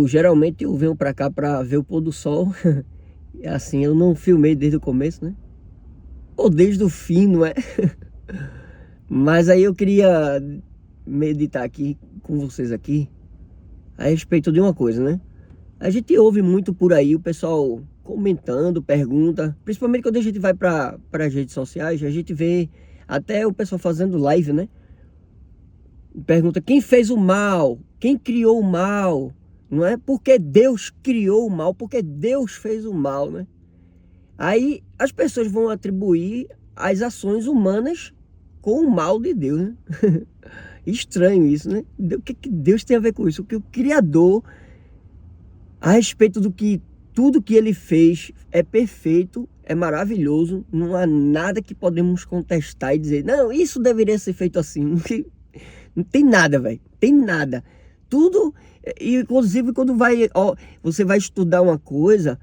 Geralmente eu venho pra cá pra ver o pôr do sol. E assim, eu não filmei desde o começo, né? Ou desde o fim, não é? Mas aí eu queria meditar aqui com vocês aqui a respeito de uma coisa, né? A gente ouve muito por aí o pessoal comentando, pergunta, principalmente quando a gente vai para as redes sociais, a gente vê até o pessoal fazendo live, né? Pergunta quem fez o mal, quem criou o mal, não é? Porque Deus criou o mal, porque Deus fez o mal, né? Aí as pessoas vão atribuir as ações humanas com o mal de Deus, né? Estranho isso, né? O que Deus tem a ver com isso? O que o Criador, a respeito do que tudo que ele fez é perfeito, é maravilhoso, não há nada que podemos contestar e dizer, não, isso deveria ser feito assim. Não tem nada, velho, tem nada. Tudo, inclusive quando você vai estudar uma coisa,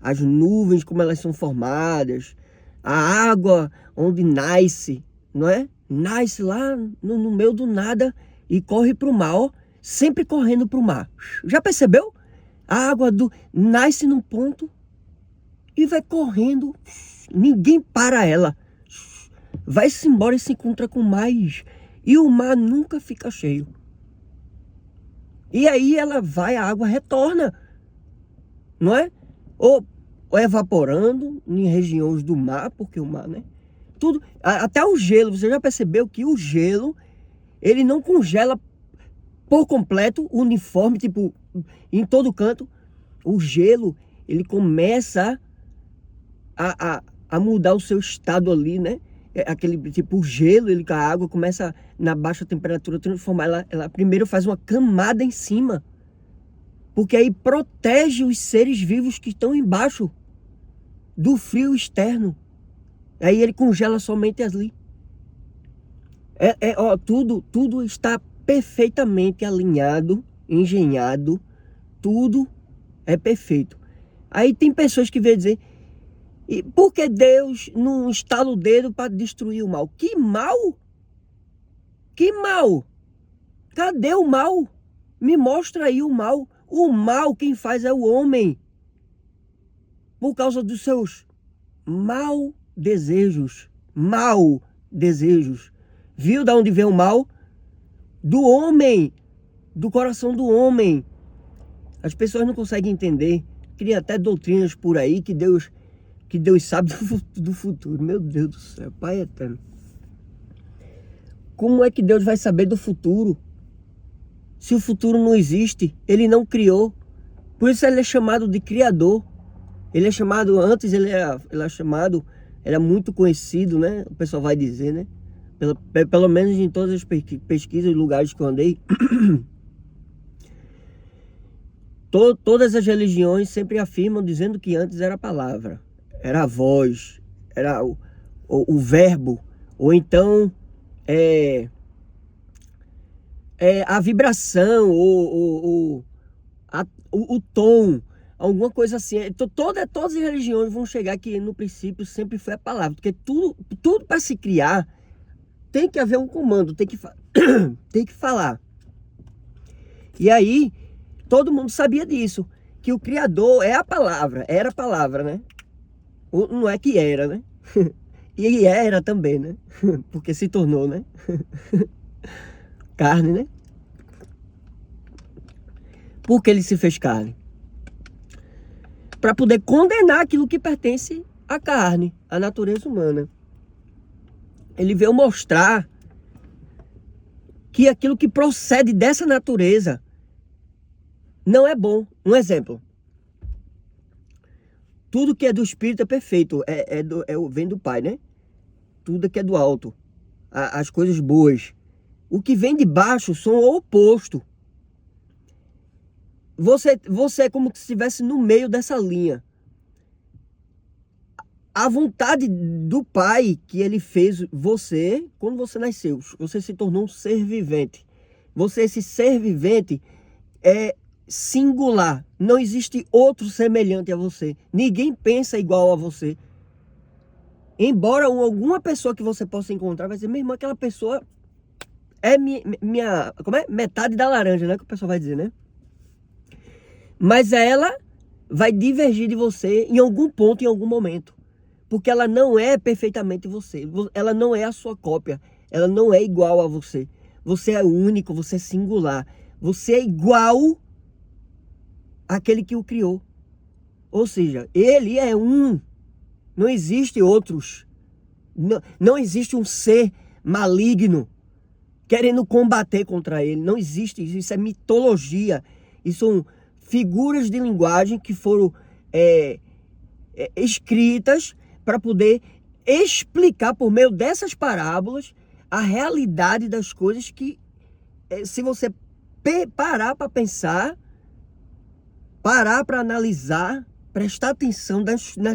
as nuvens, como elas são formadas, a água onde nasce, não é? Nasce lá no meio do nada e corre para o mar, ó, sempre correndo para o mar. Já percebeu? A água nasce num ponto e vai correndo, ninguém para ela. Vai-se embora e se encontra com mais. E o mar nunca fica cheio. E aí ela vai, a água retorna, não é? Ou evaporando em regiões do mar, porque o mar, né? Tudo, até o gelo, você já percebeu que o gelo, ele não congela por completo, uniforme, tipo, em todo canto. O gelo, ele começa a mudar o seu estado ali, né? Aquele tipo, o gelo, a água começa na baixa temperatura a transformar. Ela primeiro faz uma camada em cima, porque aí protege os seres vivos que estão embaixo do frio externo. Aí ele congela somente ali. Ó, tudo está perfeitamente alinhado, engenhado, tudo é perfeito. Aí tem pessoas que vêm dizer, e por que Deus não estala o dedo para destruir o mal? Que mal? Que mal? Cadê o mal? Me mostra aí o mal. O mal quem faz é o homem. Por causa dos seus mal desejos. Mal desejos. Viu de onde vem o mal? Do homem. Do coração do homem. As pessoas não conseguem entender. Cria até doutrinas por aí que Deus sabe do futuro. Meu Deus do céu, Pai eterno. Como é que Deus vai saber do futuro? Se o futuro não existe, ele não criou. Por isso ele é chamado de Criador. Ele é chamado, antes ele era chamado, era muito conhecido, né? O pessoal vai dizer, né? Pelo menos em todas as pesquisas e lugares que eu andei. Todas as religiões sempre afirmam dizendo que antes era a palavra, era a voz, era o verbo, ou então a vibração, o tom, alguma coisa assim. Então, todas as religiões vão chegar que no princípio sempre foi a palavra, porque tudo para se criar tem que haver um comando, tem que falar. E aí, todo mundo sabia disso, que o Criador é a palavra, era a palavra, né? Não é que era, né? E era também, né? Porque se tornou, né? Carne, né? Por que ele se fez carne? Para poder condenar aquilo que pertence à carne, à natureza humana. Ele veio mostrar que aquilo que procede dessa natureza não é bom. Um exemplo. Tudo que é do Espírito é perfeito, vem do Pai, né? Tudo que é do alto, as coisas boas. O que vem de baixo são o oposto. Você é como se estivesse no meio dessa linha. A vontade do Pai que Ele fez você, quando você nasceu, você se tornou um ser vivente. Esse ser vivente é singular. Não existe outro semelhante a você. Ninguém pensa igual a você. Embora alguma pessoa que você possa encontrar vai dizer, meu irmão, aquela pessoa é minha como é? Metade da laranja, né? Que o pessoal vai dizer, né? Mas ela vai divergir de você em algum ponto, em algum momento. Porque ela não é perfeitamente você. Ela não é a sua cópia. Ela não é igual a você. Você é único, você é singular. Você é igual àquele que o criou. Ou seja, ele é um. Não existe outros. Não existe um ser maligno querendo combater contra ele. Não existe isso. Isso é mitologia. Isso são figuras de linguagem que foram escritas para poder explicar por meio dessas parábolas a realidade das coisas que, se você parar para pensar, parar para analisar, prestar atenção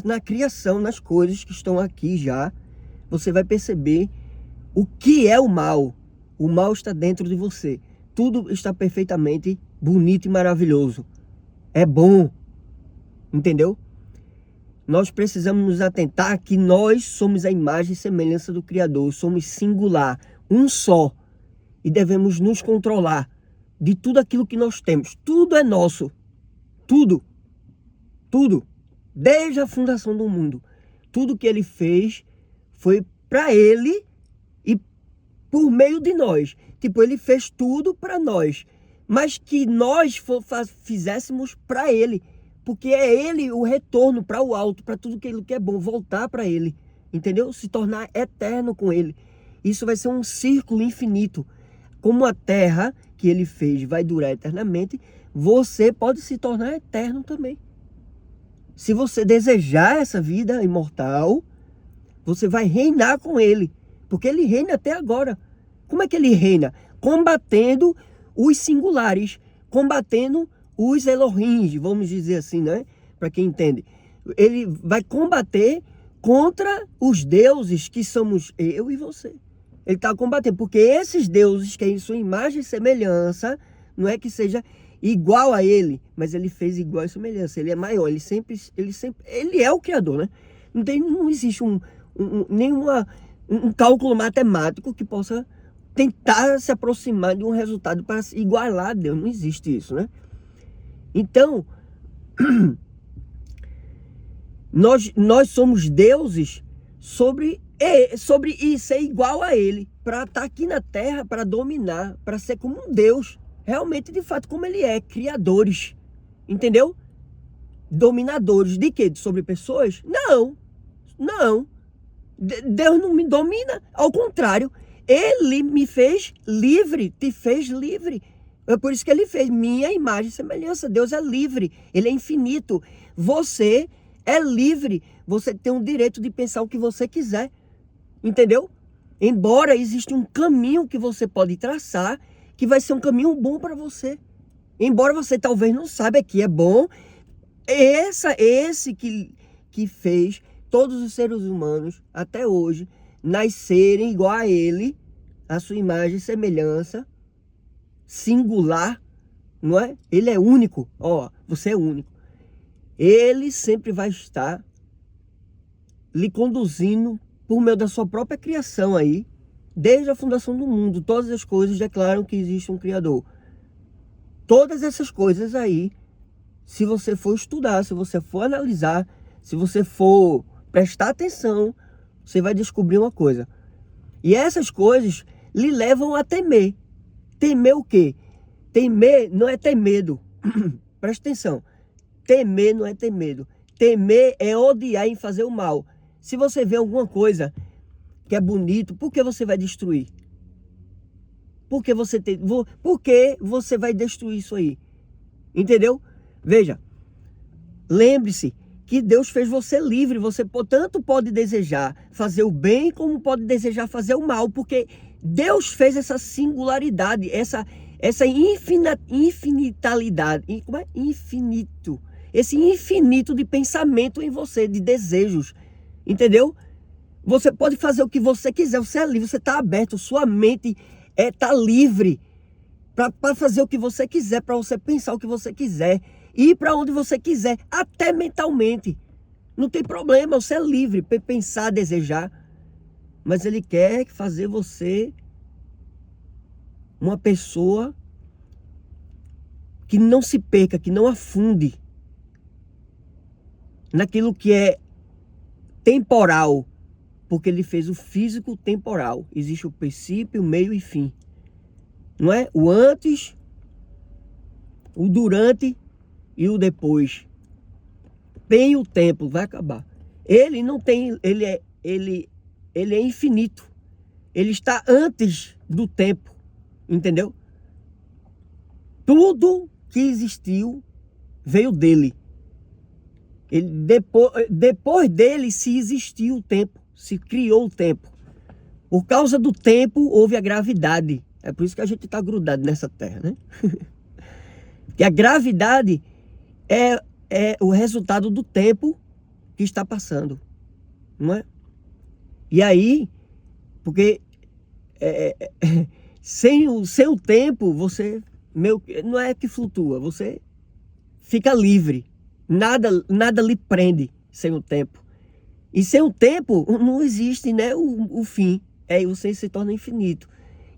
na criação, nas coisas que estão aqui já, você vai perceber o que é o mal. O mal está dentro de você. Tudo está perfeitamente bonito e maravilhoso. É bom. Entendeu? Nós precisamos nos atentar que nós somos a imagem e semelhança do Criador. Somos singular, um só. E devemos nos controlar de tudo aquilo que nós temos. Tudo é nosso. Tudo. Tudo. Desde a fundação do mundo. Tudo que ele fez foi para ele e por meio de nós. Tipo, ele fez tudo para nós. Mas que nós fizéssemos para ele. Porque é ele o retorno para o alto, para tudo aquilo que é bom, voltar para ele, entendeu? Se tornar eterno com ele. Isso vai ser um círculo infinito. Como a terra que ele fez vai durar eternamente, você pode se tornar eterno também. Se você desejar essa vida imortal, você vai reinar com ele, porque ele reina até agora. Como é que ele reina? Combatendo os singulares, combatendo os Elohims, vamos dizer assim, né? Para quem entende. Ele vai combater contra os deuses que somos eu e você. Ele está combatendo, porque esses deuses que é em sua imagem e semelhança, não é que seja igual a ele, mas ele fez igual a semelhança. Ele é maior, ele é o Criador, né? Não existe um cálculo matemático que possa tentar se aproximar de um resultado para se igualar a Deus. Não existe isso, né? Então, nós somos deuses sobre e ser igual a ele, para estar aqui na terra, para dominar, para ser como um Deus, realmente, de fato, como ele é, criadores, entendeu? Dominadores de quê? Sobre pessoas? Não, não. Deus não me domina, ao contrário, ele me fez livre, te fez livre. É por isso que ele fez minha imagem e semelhança. Deus é livre, ele é infinito. Você é livre, você tem o direito de pensar o que você quiser, entendeu? Embora exista um caminho que você pode traçar, que vai ser um caminho bom para você. Embora você talvez não saiba que é bom, esse que fez todos os seres humanos até hoje nascerem igual a ele, a sua imagem e semelhança, singular, não é? Ele é único, ó, você é único. Ele sempre vai estar lhe conduzindo por meio da sua própria criação aí, desde a fundação do mundo. Todas as coisas declaram que existe um Criador. Todas essas coisas aí, se você for estudar, se você for analisar, se você for prestar atenção, você vai descobrir uma coisa. E essas coisas lhe levam a temer. Temer o quê? Temer não é ter medo. Presta atenção. Temer não é ter medo. Temer é odiar em fazer o mal. Se você vê alguma coisa que é bonito, por que você vai destruir? Por que você vai destruir isso aí? Entendeu? Veja, lembre-se que Deus fez você livre. Você tanto pode desejar fazer o bem, como pode desejar fazer o mal, porque Deus fez essa singularidade, essa infinitalidade, como é? Infinito. Esse infinito de pensamento em você, de desejos, entendeu? Você pode fazer o que você quiser, você é livre, você está aberto, sua mente está livre para fazer o que você quiser, para você pensar o que você quiser, ir para onde você quiser, até mentalmente. Não tem problema, você é livre para pensar, desejar. Mas ele quer fazer você uma pessoa que não se perca, que não afunde naquilo que é temporal, porque ele fez o físico temporal. Existe o princípio, o meio e fim, não é? O antes, o durante e o depois. Tem o tempo, vai acabar. Ele não tem, ele é infinito. Ele está antes do tempo, entendeu? Tudo que existiu veio dele. Ele, depois dele se existiu o tempo, se criou o tempo. Por causa do tempo houve a gravidade. É por isso que a gente está grudado nessa terra, né? Que a gravidade é o resultado do tempo que está passando, não é? E aí, porque sem o tempo, você não é que flutua, você fica livre. Nada lhe prende sem o tempo. E sem o tempo não existe, né, o fim. Você se torna infinito.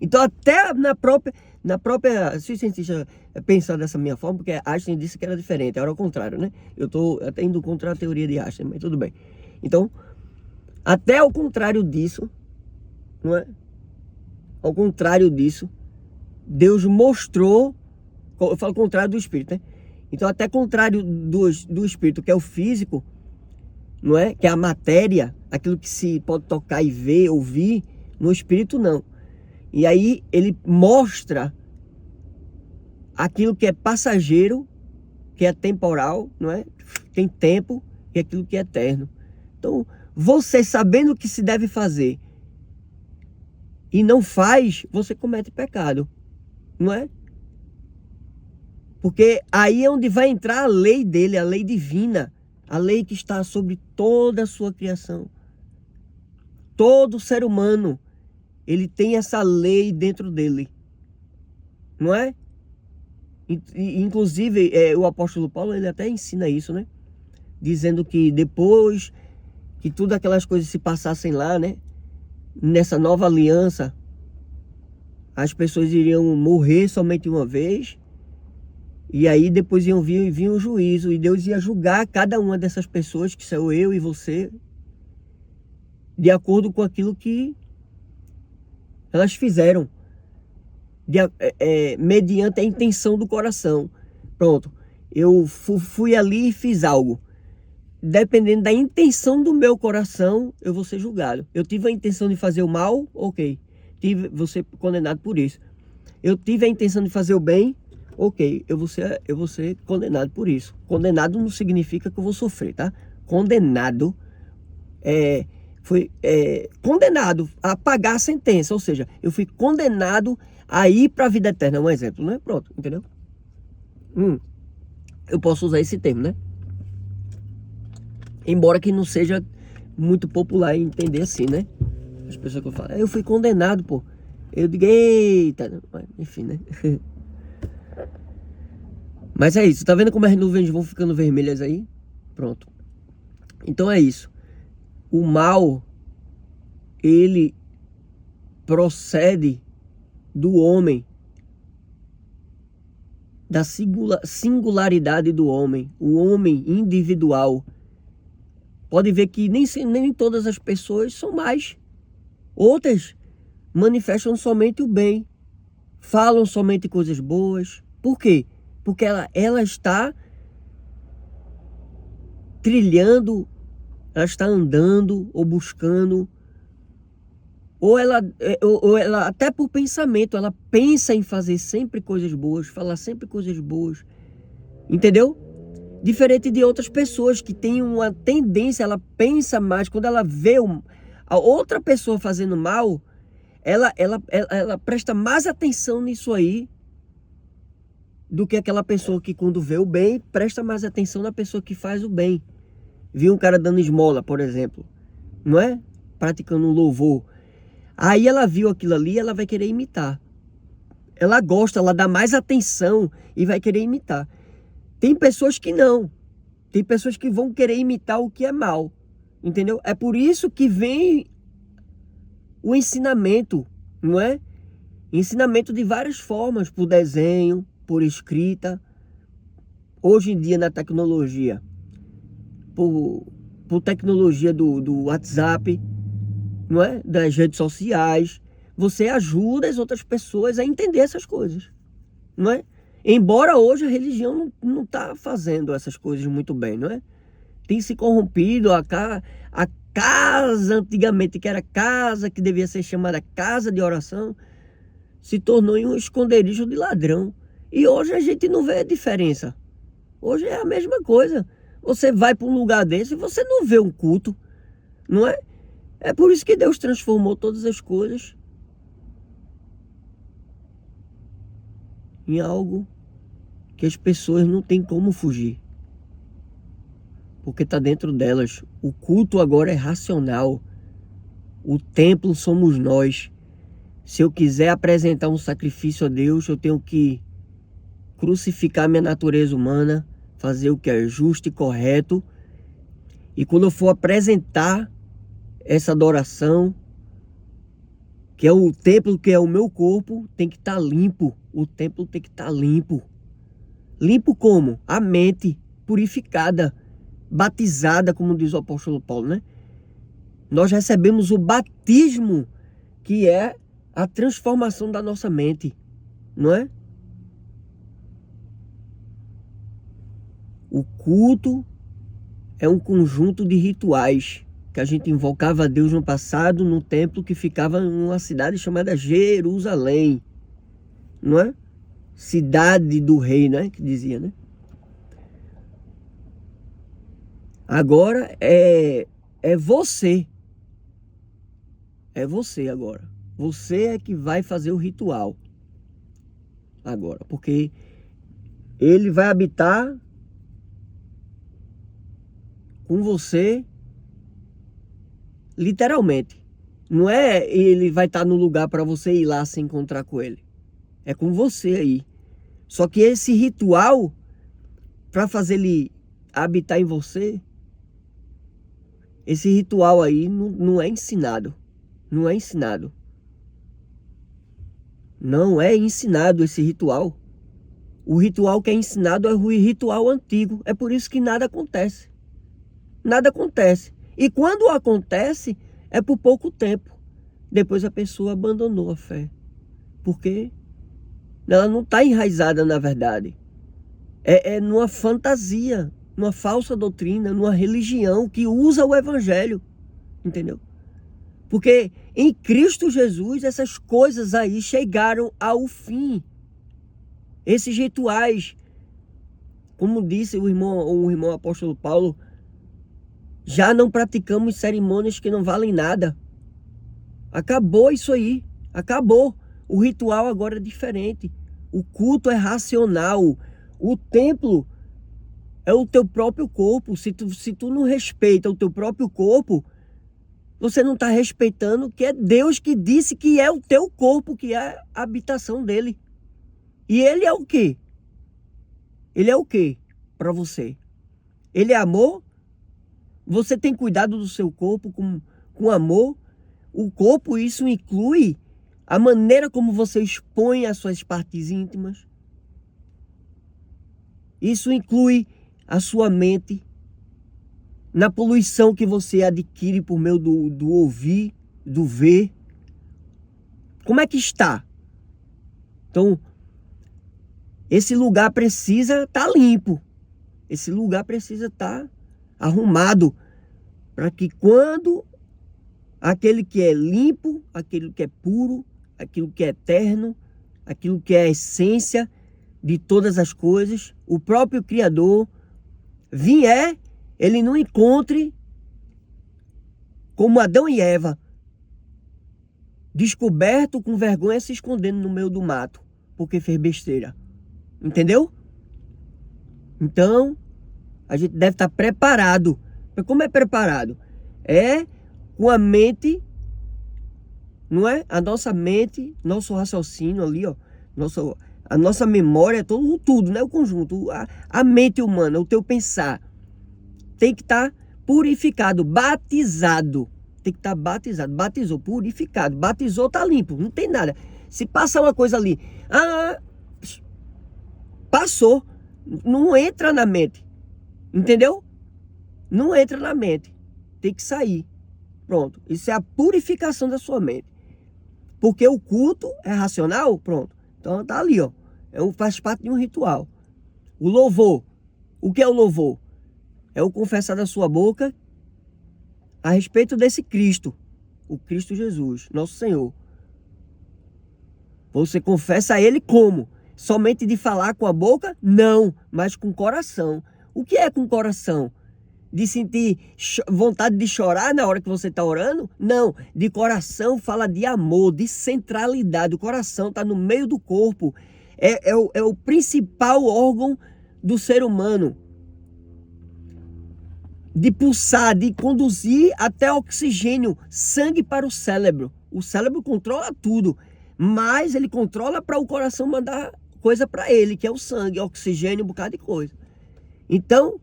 Então até na própria se os cientistas pensar dessa minha forma, porque Einstein disse que era diferente, era ao contrário, né? Eu estou até indo contra a teoria de Einstein, mas tudo bem. Então, até ao contrário disso, não é? Ao contrário disso, Deus mostrou, eu falo contrário do Espírito, né? Então até contrário do Espírito, que é o físico, não é? Que é a matéria, aquilo que se pode tocar e ver, ouvir, no Espírito não. E aí ele mostra aquilo que é passageiro, que é temporal, não é? Tem tempo, e aquilo que é eterno. Então, você sabendo o que se deve fazer e não faz, você comete pecado, não é? Porque aí é onde vai entrar a lei dele, a lei divina, a lei que está sobre toda a sua criação. Todo ser humano, ele tem essa lei dentro dele, não é? Inclusive, o apóstolo Paulo, ele até ensina isso, né? Dizendo que depois que todas aquelas coisas se passassem lá, né? Nessa nova aliança, as pessoas iriam morrer somente uma vez. E aí depois iam vir um juízo. E Deus ia julgar cada uma dessas pessoas, que são eu e você, de acordo com aquilo que elas fizeram. Mediante a intenção do coração. Pronto, eu fui ali e fiz algo. Dependendo da intenção do meu coração, eu vou ser julgado. Eu tive a intenção de fazer o mal, ok, vou ser condenado por isso. Eu tive a intenção de fazer o bem, ok, eu vou ser condenado por isso. Condenado não significa que eu vou sofrer, tá? Condenado foi condenado a pagar a sentença, ou seja, eu fui condenado a ir para a vida eterna, um exemplo, né? Pronto, entendeu? Eu posso usar esse termo, né? Embora que não seja muito popular entender assim, né? As pessoas que eu falo, eu fui condenado, pô. Eu digo, eita, enfim, né? Mas é isso, tá vendo como as nuvens vão ficando vermelhas aí? Pronto. Então é isso. O mal, ele procede do homem, da singularidade do homem, o homem individual. Pode ver que nem todas as pessoas são más. Outras manifestam somente o bem, falam somente coisas boas. Por quê? Porque ela está trilhando, ela está andando ou buscando, ou ela até por pensamento, ela pensa em fazer sempre coisas boas, falar sempre coisas boas, entendeu? Diferente de outras pessoas que têm uma tendência, ela pensa mais, quando ela vê a outra pessoa fazendo mal, ela presta mais atenção nisso aí do que aquela pessoa que, quando vê o bem, presta mais atenção na pessoa que faz o bem. Viu um cara dando esmola, por exemplo, não é? Praticando um louvor. Aí ela viu aquilo ali, ela vai querer imitar. Ela gosta, ela dá mais atenção e vai querer imitar. Tem pessoas que não. Tem pessoas que vão querer imitar o que é mal. Entendeu? É por isso que vem o ensinamento, não é? Ensinamento de várias formas, por desenho, por escrita, hoje em dia na tecnologia, por tecnologia do WhatsApp, não é? Das redes sociais, você ajuda as outras pessoas a entender essas coisas, não é? Embora hoje a religião não está fazendo essas coisas muito bem, não é? Tem se corrompido a casa antigamente, que era casa, que devia ser chamada casa de oração, se tornou em um esconderijo de ladrão. E hoje a gente não vê diferença. Hoje é a mesma coisa. Você vai para um lugar desse e você não vê um culto, não é? É por isso que Deus transformou todas as coisas em algo que as pessoas não têm como fugir. Porque está dentro delas. O culto agora é racional. O templo somos nós. Se eu quiser apresentar um sacrifício a Deus, eu tenho que crucificar minha natureza humana, fazer o que é justo e correto. E quando eu for apresentar essa adoração, que é o templo, que é o meu corpo, tem que estar limpo. O templo tem que estar limpo. Limpo como? A mente purificada, batizada, como diz o apóstolo Paulo, né? Nós recebemos o batismo, que é a transformação da nossa mente, não é? O culto é um conjunto de rituais que a gente invocava a Deus no passado, no templo que ficava em uma cidade chamada Jerusalém, não é? Cidade do rei, né? Que dizia, né? Agora é você. É você agora. Você é que vai fazer o ritual agora, porque ele vai habitar com você literalmente. Não é ele vai estar no lugar para você ir lá se encontrar com ele. É com você aí. Só que esse ritual, para fazer ele habitar em você, esse ritual aí não é ensinado. Não é ensinado. Não é ensinado esse ritual. O ritual que é ensinado é o ritual antigo. É por isso que nada acontece. Nada acontece. E quando acontece, é por pouco tempo. Depois a pessoa abandonou a fé. Porque ela não está enraizada na verdade. É numa fantasia, numa falsa doutrina, numa religião que usa o evangelho. Entendeu? Porque em Cristo Jesus essas coisas aí chegaram ao fim. Esses rituais, como disse o irmão apóstolo Paulo, já não praticamos cerimônias que não valem nada. Acabou isso aí. Acabou. O ritual agora é diferente. O culto é racional. O templo é o teu próprio corpo. Se tu não respeita o teu próprio corpo, você não está respeitando que é Deus que disse que é o teu corpo, que é a habitação dele. E ele é o quê? Ele é o quê para você? Ele é amor? Você tem cuidado do seu corpo com amor? O corpo, isso inclui a maneira como você expõe as suas partes íntimas. Isso inclui a sua mente, na poluição que você adquire por meio do ouvir, do ver. Como é que está? Então, esse lugar precisa estar limpo. Esse lugar precisa estar arrumado, para que quando aquele que é limpo, aquele que é puro, aquilo que é eterno, aquilo que é a essência de todas as coisas, o próprio Criador vier, ele não encontre como Adão e Eva, descoberto com vergonha, se escondendo no meio do mato, porque fez besteira. Entendeu? Então, a gente deve estar preparado. Mas como é preparado? É com a mente, não é? A nossa mente, nosso raciocínio ali, ó, a nossa memória, tudo, né? O conjunto, a mente humana, o teu pensar, tem que estar purificado, batizado. Tem que estar batizado. Batizou, purificado. Batizou, tá limpo, não tem nada. Se passar uma coisa ali, passou. Não entra na mente. Entendeu? Não entra na mente. Tem que sair. Pronto. Isso é a purificação da sua mente. Porque o culto é racional, pronto. Então tá ali, ó. Faz parte de um ritual. O louvor. O que é o louvor? É o confessar da sua boca a respeito desse Cristo. O Cristo Jesus, nosso Senhor. Você confessa a Ele como? Somente de falar com a boca? Não, mas com o coração. O que é com o coração? De sentir vontade de chorar na hora que você está orando? Não, de coração fala de amor, de centralidade. O coração está no meio do corpo. É o principal órgão do ser humano. De pulsar, de conduzir até oxigênio, sangue para o cérebro. O cérebro controla tudo, mas ele controla para o coração mandar coisa para ele, que é o sangue, oxigênio, um bocado de coisa. Então,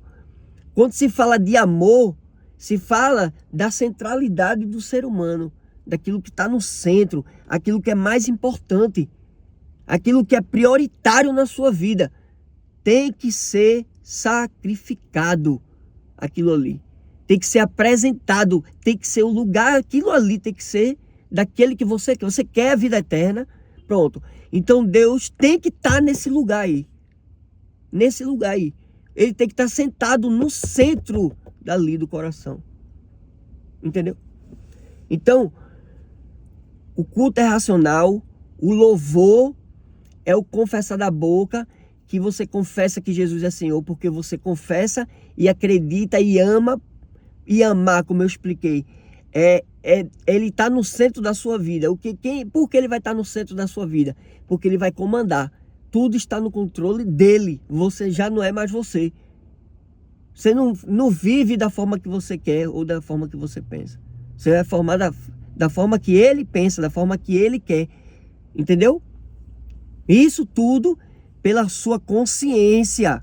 quando se fala de amor, se fala da centralidade do ser humano, daquilo que está no centro, aquilo que é mais importante, aquilo que é prioritário na sua vida. Tem que ser sacrificado aquilo ali. Tem que ser apresentado, tem que ser o lugar, aquilo ali tem que ser daquele que você quer. Você quer a vida eterna, pronto. Então Deus tem que estar nesse lugar aí. Nesse lugar aí. Ele tem que estar sentado no centro dali do coração. Entendeu? Então, o culto é racional, o louvor é o confessar da boca, que você confessa que Jesus é Senhor, porque você confessa e acredita e ama. E amar, como eu expliquei, ele está no centro da sua vida. Por que ele vai estar no centro da sua vida? Porque ele vai comandar. Tudo está no controle dele. Você já não é mais você. Você não vive da forma que você quer ou da forma que você pensa. Você vai formar da forma que ele pensa, da forma que ele quer. Entendeu? Isso tudo pela sua consciência.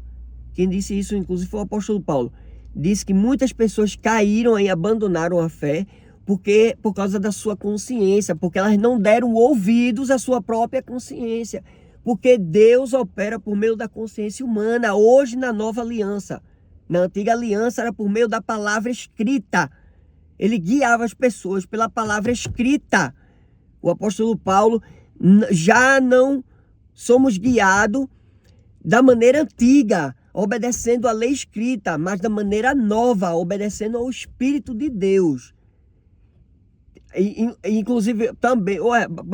Quem disse isso, inclusive, foi o apóstolo Paulo. Disse que muitas pessoas caíram e abandonaram a fé por causa da sua consciência, porque elas não deram ouvidos à sua própria consciência. Porque Deus opera por meio da consciência humana, hoje na nova aliança. Na antiga aliança era por meio da palavra escrita. Ele guiava as pessoas pela palavra escrita. O apóstolo Paulo, já não somos guiados da maneira antiga, obedecendo à lei escrita, mas da maneira nova, obedecendo ao Espírito de Deus. Inclusive, também,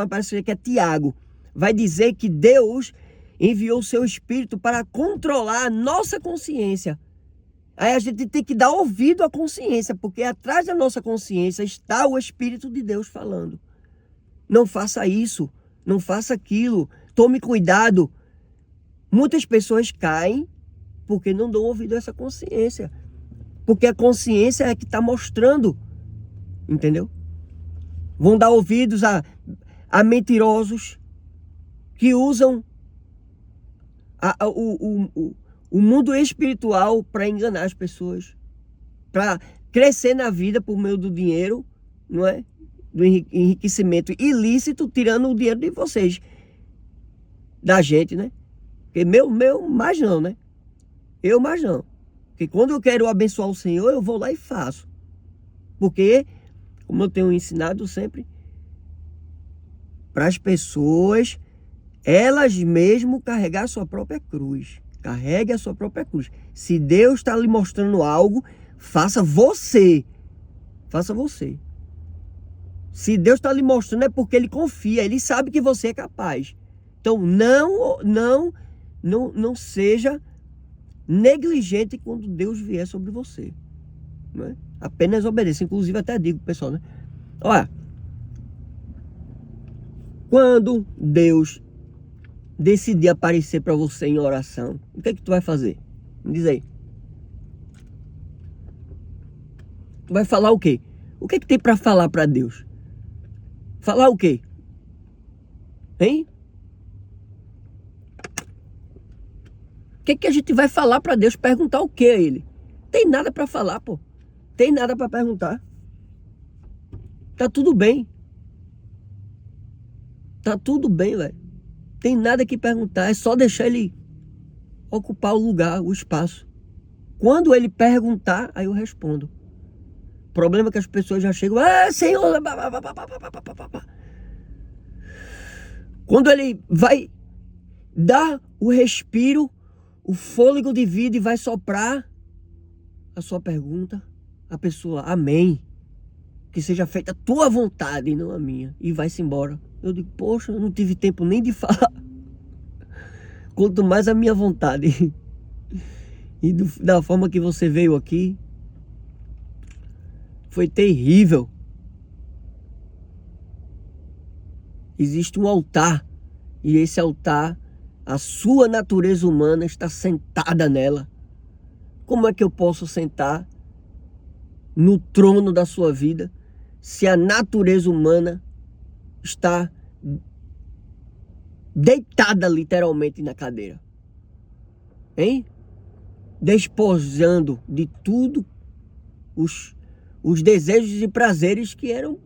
parece que é Tiago, vai dizer que Deus enviou o seu Espírito para controlar a nossa consciência. Aí a gente tem que dar ouvido à consciência, porque atrás da nossa consciência está o Espírito de Deus falando. Não faça isso, não faça aquilo, tome cuidado. Muitas pessoas caem porque não dão ouvido a essa consciência. Porque a consciência é que está mostrando, entendeu? Vão dar ouvidos a mentirosos que usam o mundo espiritual para enganar as pessoas, para crescer na vida por meio do dinheiro, não é? Do enriquecimento ilícito, tirando o dinheiro de vocês, da gente, né? Porque mais não, né? Eu mais não. Porque quando eu quero abençoar o Senhor, eu vou lá e faço. Porque, como eu tenho ensinado sempre, para as pessoas, elas mesmo carregar a sua própria cruz. Carregue a sua própria cruz. Se Deus está lhe mostrando algo, faça você. Faça você. Se Deus está lhe mostrando é porque Ele confia, Ele sabe que você é capaz. Então não seja negligente quando Deus vier sobre você. Não é? Apenas obedeça. Inclusive até digo, pessoal, né? Olha, quando Deus decidir aparecer para você em oração, o que é que tu vai fazer? Me diz aí. Tu vai falar o quê? O que é que tem para falar para Deus? Falar o quê? Hein? O que é que a gente vai falar para Deus? Perguntar o quê a Ele? Tem nada para falar, pô. Tem nada para perguntar. Tá tudo bem. Tá tudo bem, velho. Tem nada que perguntar. É só deixar Ele ocupar o lugar, o espaço. Quando ele perguntar, aí eu respondo. O problema é que as pessoas já chegam, Senhor, quando ele vai dar o respiro, o fôlego de vida e vai soprar a sua pergunta, a pessoa, amém, que seja feita a tua vontade e não a minha, e vai-se embora. Eu digo, poxa, eu não tive tempo nem de falar, quanto mais a minha vontade. E da forma que você veio aqui, foi terrível. Existe um altar, e esse altar, a sua natureza humana está sentada nela. Como é que eu posso sentar no trono da sua vida se a natureza humana está deitada literalmente na cadeira? Hein? Despojando de tudo os desejos e prazeres que eram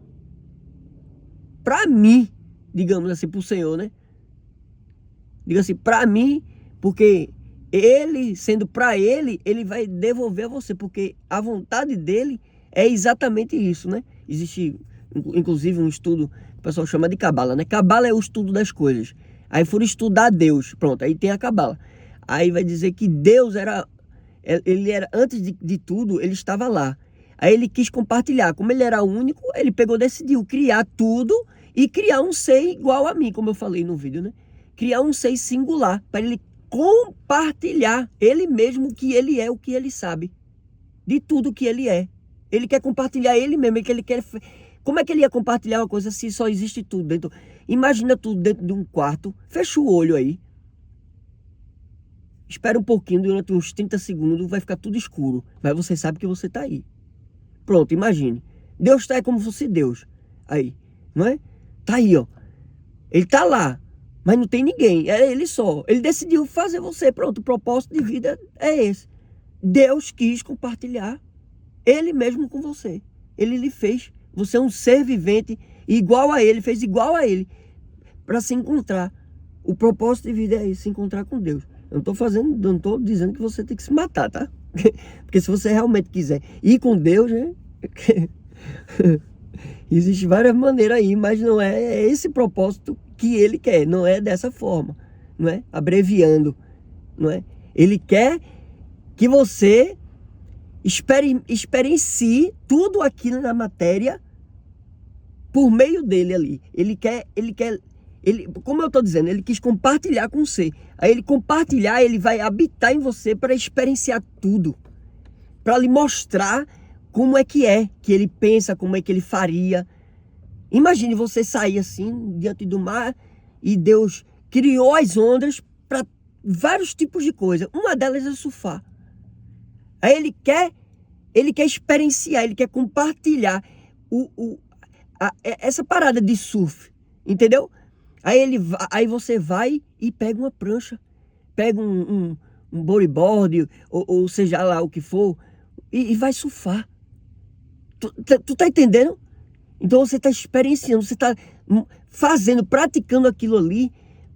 para mim, digamos assim, para o Senhor, né? Diga assim, para mim, porque ele, sendo para ele, ele vai devolver a você, porque a vontade dele é exatamente isso, né? Existe, inclusive, um estudo que o pessoal chama de cabala, né? Cabala é o estudo das coisas. Aí foram estudar Deus, pronto, aí tem a cabala. Aí vai dizer que Deus ele era, antes de tudo, ele estava lá. Aí ele quis compartilhar, como ele era único, ele decidiu criar tudo e criar um ser igual a mim, como eu falei no vídeo, né? Criar um ser singular, para ele compartilhar ele mesmo o que ele é, o que ele sabe, de tudo que ele é. Ele quer compartilhar ele mesmo, ele quer... Como é que ele ia compartilhar uma coisa se só existe tudo dentro? Imagina tudo dentro de um quarto, fecha o olho aí, espera um pouquinho, durante uns 30 segundos, vai ficar tudo escuro, mas você sabe que você está aí. Pronto, imagine. Deus está aí como se fosse Deus. Aí, não é? Tá aí, ó. Ele tá lá, mas não tem ninguém. É ele só. Ele decidiu fazer você. Pronto, o propósito de vida é esse. Deus quis compartilhar ele mesmo com você. Ele lhe fez. Você é um ser vivente igual a ele, fez igual a ele, para se encontrar. O propósito de vida é esse, se encontrar com Deus. Eu não estou dizendo que você tem que se matar, tá? Porque se você realmente quiser ir com Deus, né? Existem várias maneiras aí, mas não é esse propósito que ele quer, não é dessa forma, não é? Abreviando, não é? Ele quer que você experiencie tudo aquilo na matéria por meio dele ali. Como eu estou dizendo, ele quis compartilhar com você. Aí ele compartilhar, ele vai habitar em você para experienciar tudo. Para lhe mostrar como é que ele pensa, como é que ele faria. Imagine você sair assim, diante do mar, e Deus criou as ondas para vários tipos de coisa. Uma delas é surfar. Aí ele quer experienciar, ele quer compartilhar essa parada de surf, entendeu? Aí você vai e pega uma prancha, pega um bodyboard, ou seja lá o que for, e vai surfar. Tu tá entendendo? Então você está experienciando, você está fazendo, praticando aquilo ali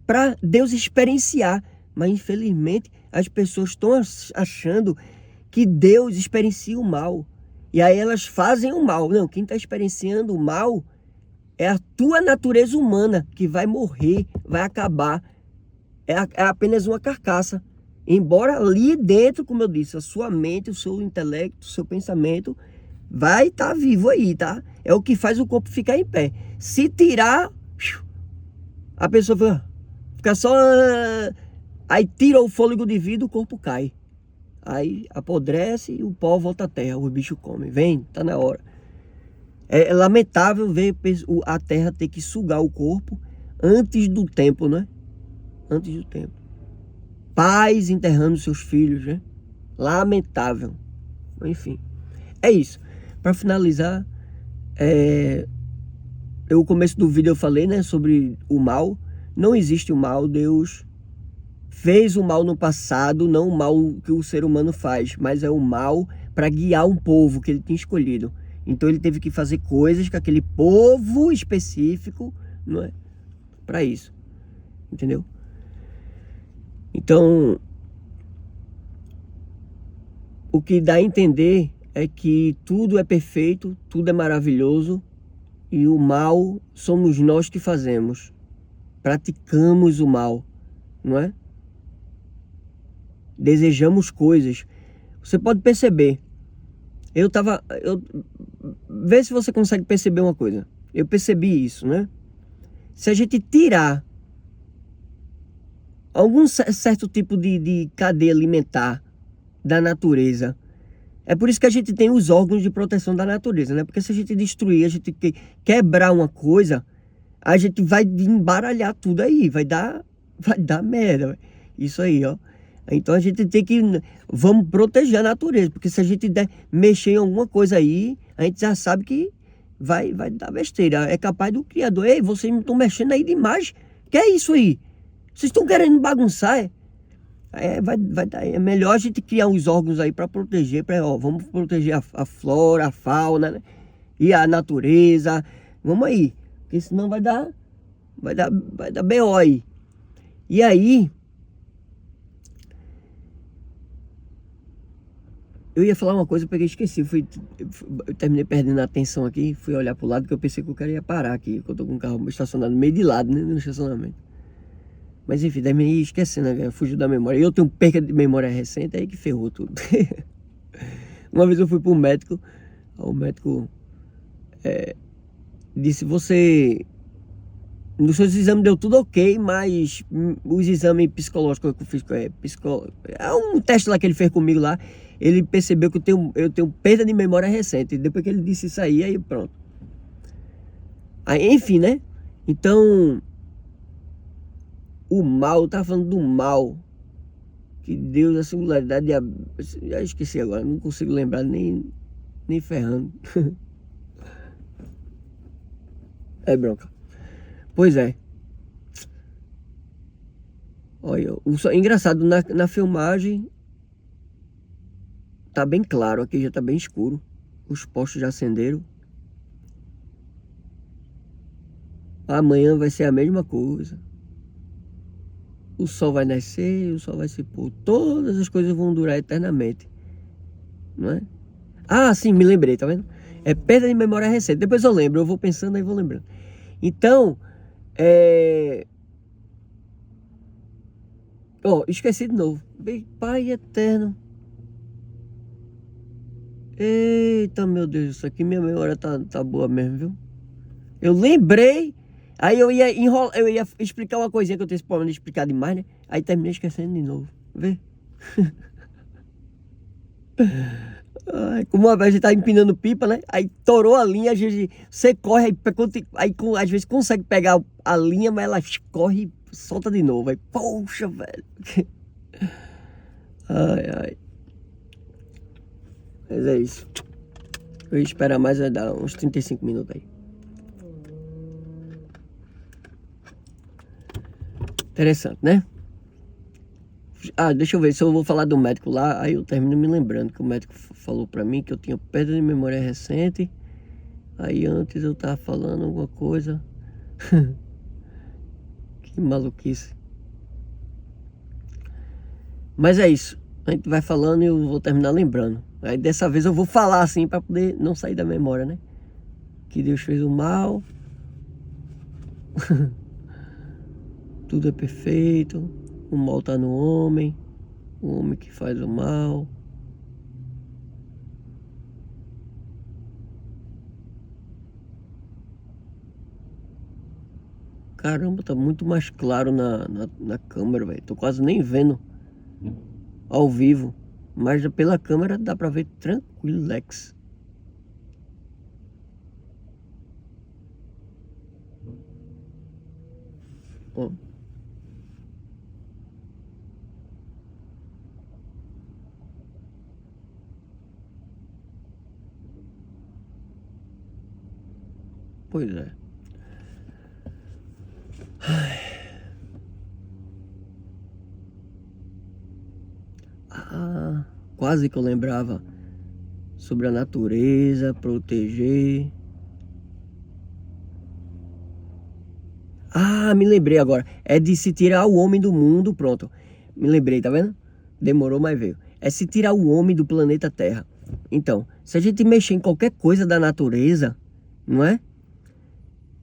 para Deus experienciar. Mas infelizmente as pessoas estão achando que Deus experiencia o mal. E aí elas fazem o mal. Não, quem está experienciando o mal é a tua natureza humana que vai morrer, vai acabar. É apenas uma carcaça. Embora ali dentro, como eu disse, a sua mente, o seu intelecto, o seu pensamento vai estar vivo aí, tá? É o que faz o corpo ficar em pé. Se tirar, a pessoa fica só... Aí tira o fôlego de vida, o corpo cai. Aí apodrece e o pó volta à terra, o bicho come. Vem, tá na hora. É lamentável ver a terra ter que sugar o corpo antes do tempo, né? Antes do tempo. Pais enterrando seus filhos, né? Lamentável. Enfim, é isso. Para finalizar, no começo do vídeo eu falei, né, sobre o mal. Não existe o mal. Deus fez o mal no passado, não o mal que o ser humano faz, mas é o mal para guiar um povo que ele tinha escolhido. Então ele teve que fazer coisas com aquele povo específico, não é? Para isso, entendeu? Então, o que dá a entender é que tudo é perfeito, tudo é maravilhoso e o mal somos nós que fazemos. Praticamos o mal, não é? Desejamos coisas. Você pode perceber. Vê se você consegue perceber uma coisa. Eu percebi isso, né? Se a gente tirar algum certo tipo de cadeia alimentar da natureza, é por isso que a gente tem os órgãos de proteção da natureza, né? Porque se a gente destruir, a gente quebrar uma coisa, a gente vai embaralhar tudo aí, vai dar merda, véio. Isso aí, ó. Então a gente tem que, vamos proteger a natureza, porque se a gente mexer em alguma coisa aí, a gente já sabe que vai dar besteira. É capaz do criador, ei, vocês não estão mexendo aí demais, que é isso aí? Vocês estão querendo bagunçar, é? É melhor a gente criar uns órgãos aí para proteger, vamos proteger a flora, a fauna, né? E a natureza, vamos aí, porque senão vai dar BO aí. E aí, eu ia falar uma coisa, eu peguei e esqueci, eu terminei perdendo a atenção aqui, fui olhar pro lado, porque eu pensei que o cara ia parar aqui, que eu tô com o carro estacionado no meio de lado, né, no estacionamento. Mas enfim, terminei esquecendo, né? Fugiu da memória. Eu tenho perca de memória recente, aí que ferrou tudo. Uma vez eu fui pro médico, o médico disse, nos seus exames deu tudo ok, mas os exames psicológicos que eu fiz, é um teste lá que ele fez comigo lá, ele percebeu que eu tenho perda de memória recente. Depois que ele disse isso aí pronto. Aí, enfim, né? Então, o mal, eu tava falando do mal, que Deus, a singularidade, já esqueci agora, não consigo lembrar nem ferrando. É bronca. Pois é. Olha, engraçado, na filmagem tá bem claro, aqui já tá bem escuro. Os postes já acenderam. Amanhã vai ser a mesma coisa. O sol vai nascer, o sol vai se pôr. Todas as coisas vão durar eternamente. Não é? Ah, sim, me lembrei, tá vendo? É perda de memória recente. Depois eu lembro, eu vou pensando e vou lembrando. Então, esqueci de novo. Pai eterno. Eita, meu Deus, isso aqui minha memória tá boa mesmo, viu? Eu lembrei, aí eu ia explicar uma coisinha que eu tenho esse problema de explicar demais, né? Aí terminei esquecendo de novo, vê? Ai, como uma vez a gente tá empinando pipa, né? Aí torou a linha, a gente, você corre, às vezes consegue pegar a linha, mas ela corre e solta de novo. Aí, poxa, velho. Ai. Mas é isso. Eu ia esperar mais, vai dar uns 35 minutos aí. Interessante, né? Ah, deixa eu ver se eu vou falar do médico lá. Aí eu termino me lembrando que o médico falou pra mim que eu tinha perda de memória recente. Aí antes eu tava falando alguma coisa. Que maluquice. Mas é isso. A gente vai falando e eu vou terminar lembrando. Aí dessa vez eu vou falar assim pra poder não sair da memória, né? Que Deus fez o mal. Tudo é perfeito. O mal tá no homem. O homem que faz o mal. Caramba, tá muito mais claro na câmera, velho. Tô quase nem vendo ao vivo. Mas pela câmera dá pra ver tranquilex. Ó. Pois é. Ah, quase que eu lembrava sobre a natureza, proteger. Ah, me lembrei agora. É de se tirar o homem do mundo, pronto. Me lembrei, tá vendo? Demorou, mas veio. é se tirar o homem do planeta Terra. Então, se a gente mexer em qualquer coisa da natureza, não é?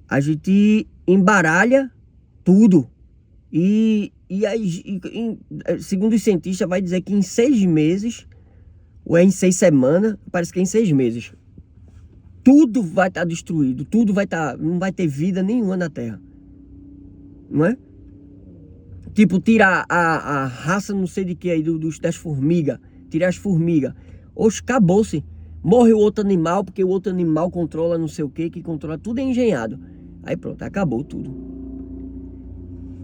A gente embaralha tudo. E segundo os cientistas, vai dizer que em 6 meses, ou é em 6 semanas, parece que é em 6 meses, tudo vai estar destruído, tudo vai estar, não vai ter vida nenhuma na Terra. Não é? Tipo, tirar a raça não sei de que aí, das formigas, tirar as formigas. Oxe, acabou-se. Morre o outro animal, porque o outro animal controla não sei o que controla, tudo é engenhado. Aí pronto, acabou tudo.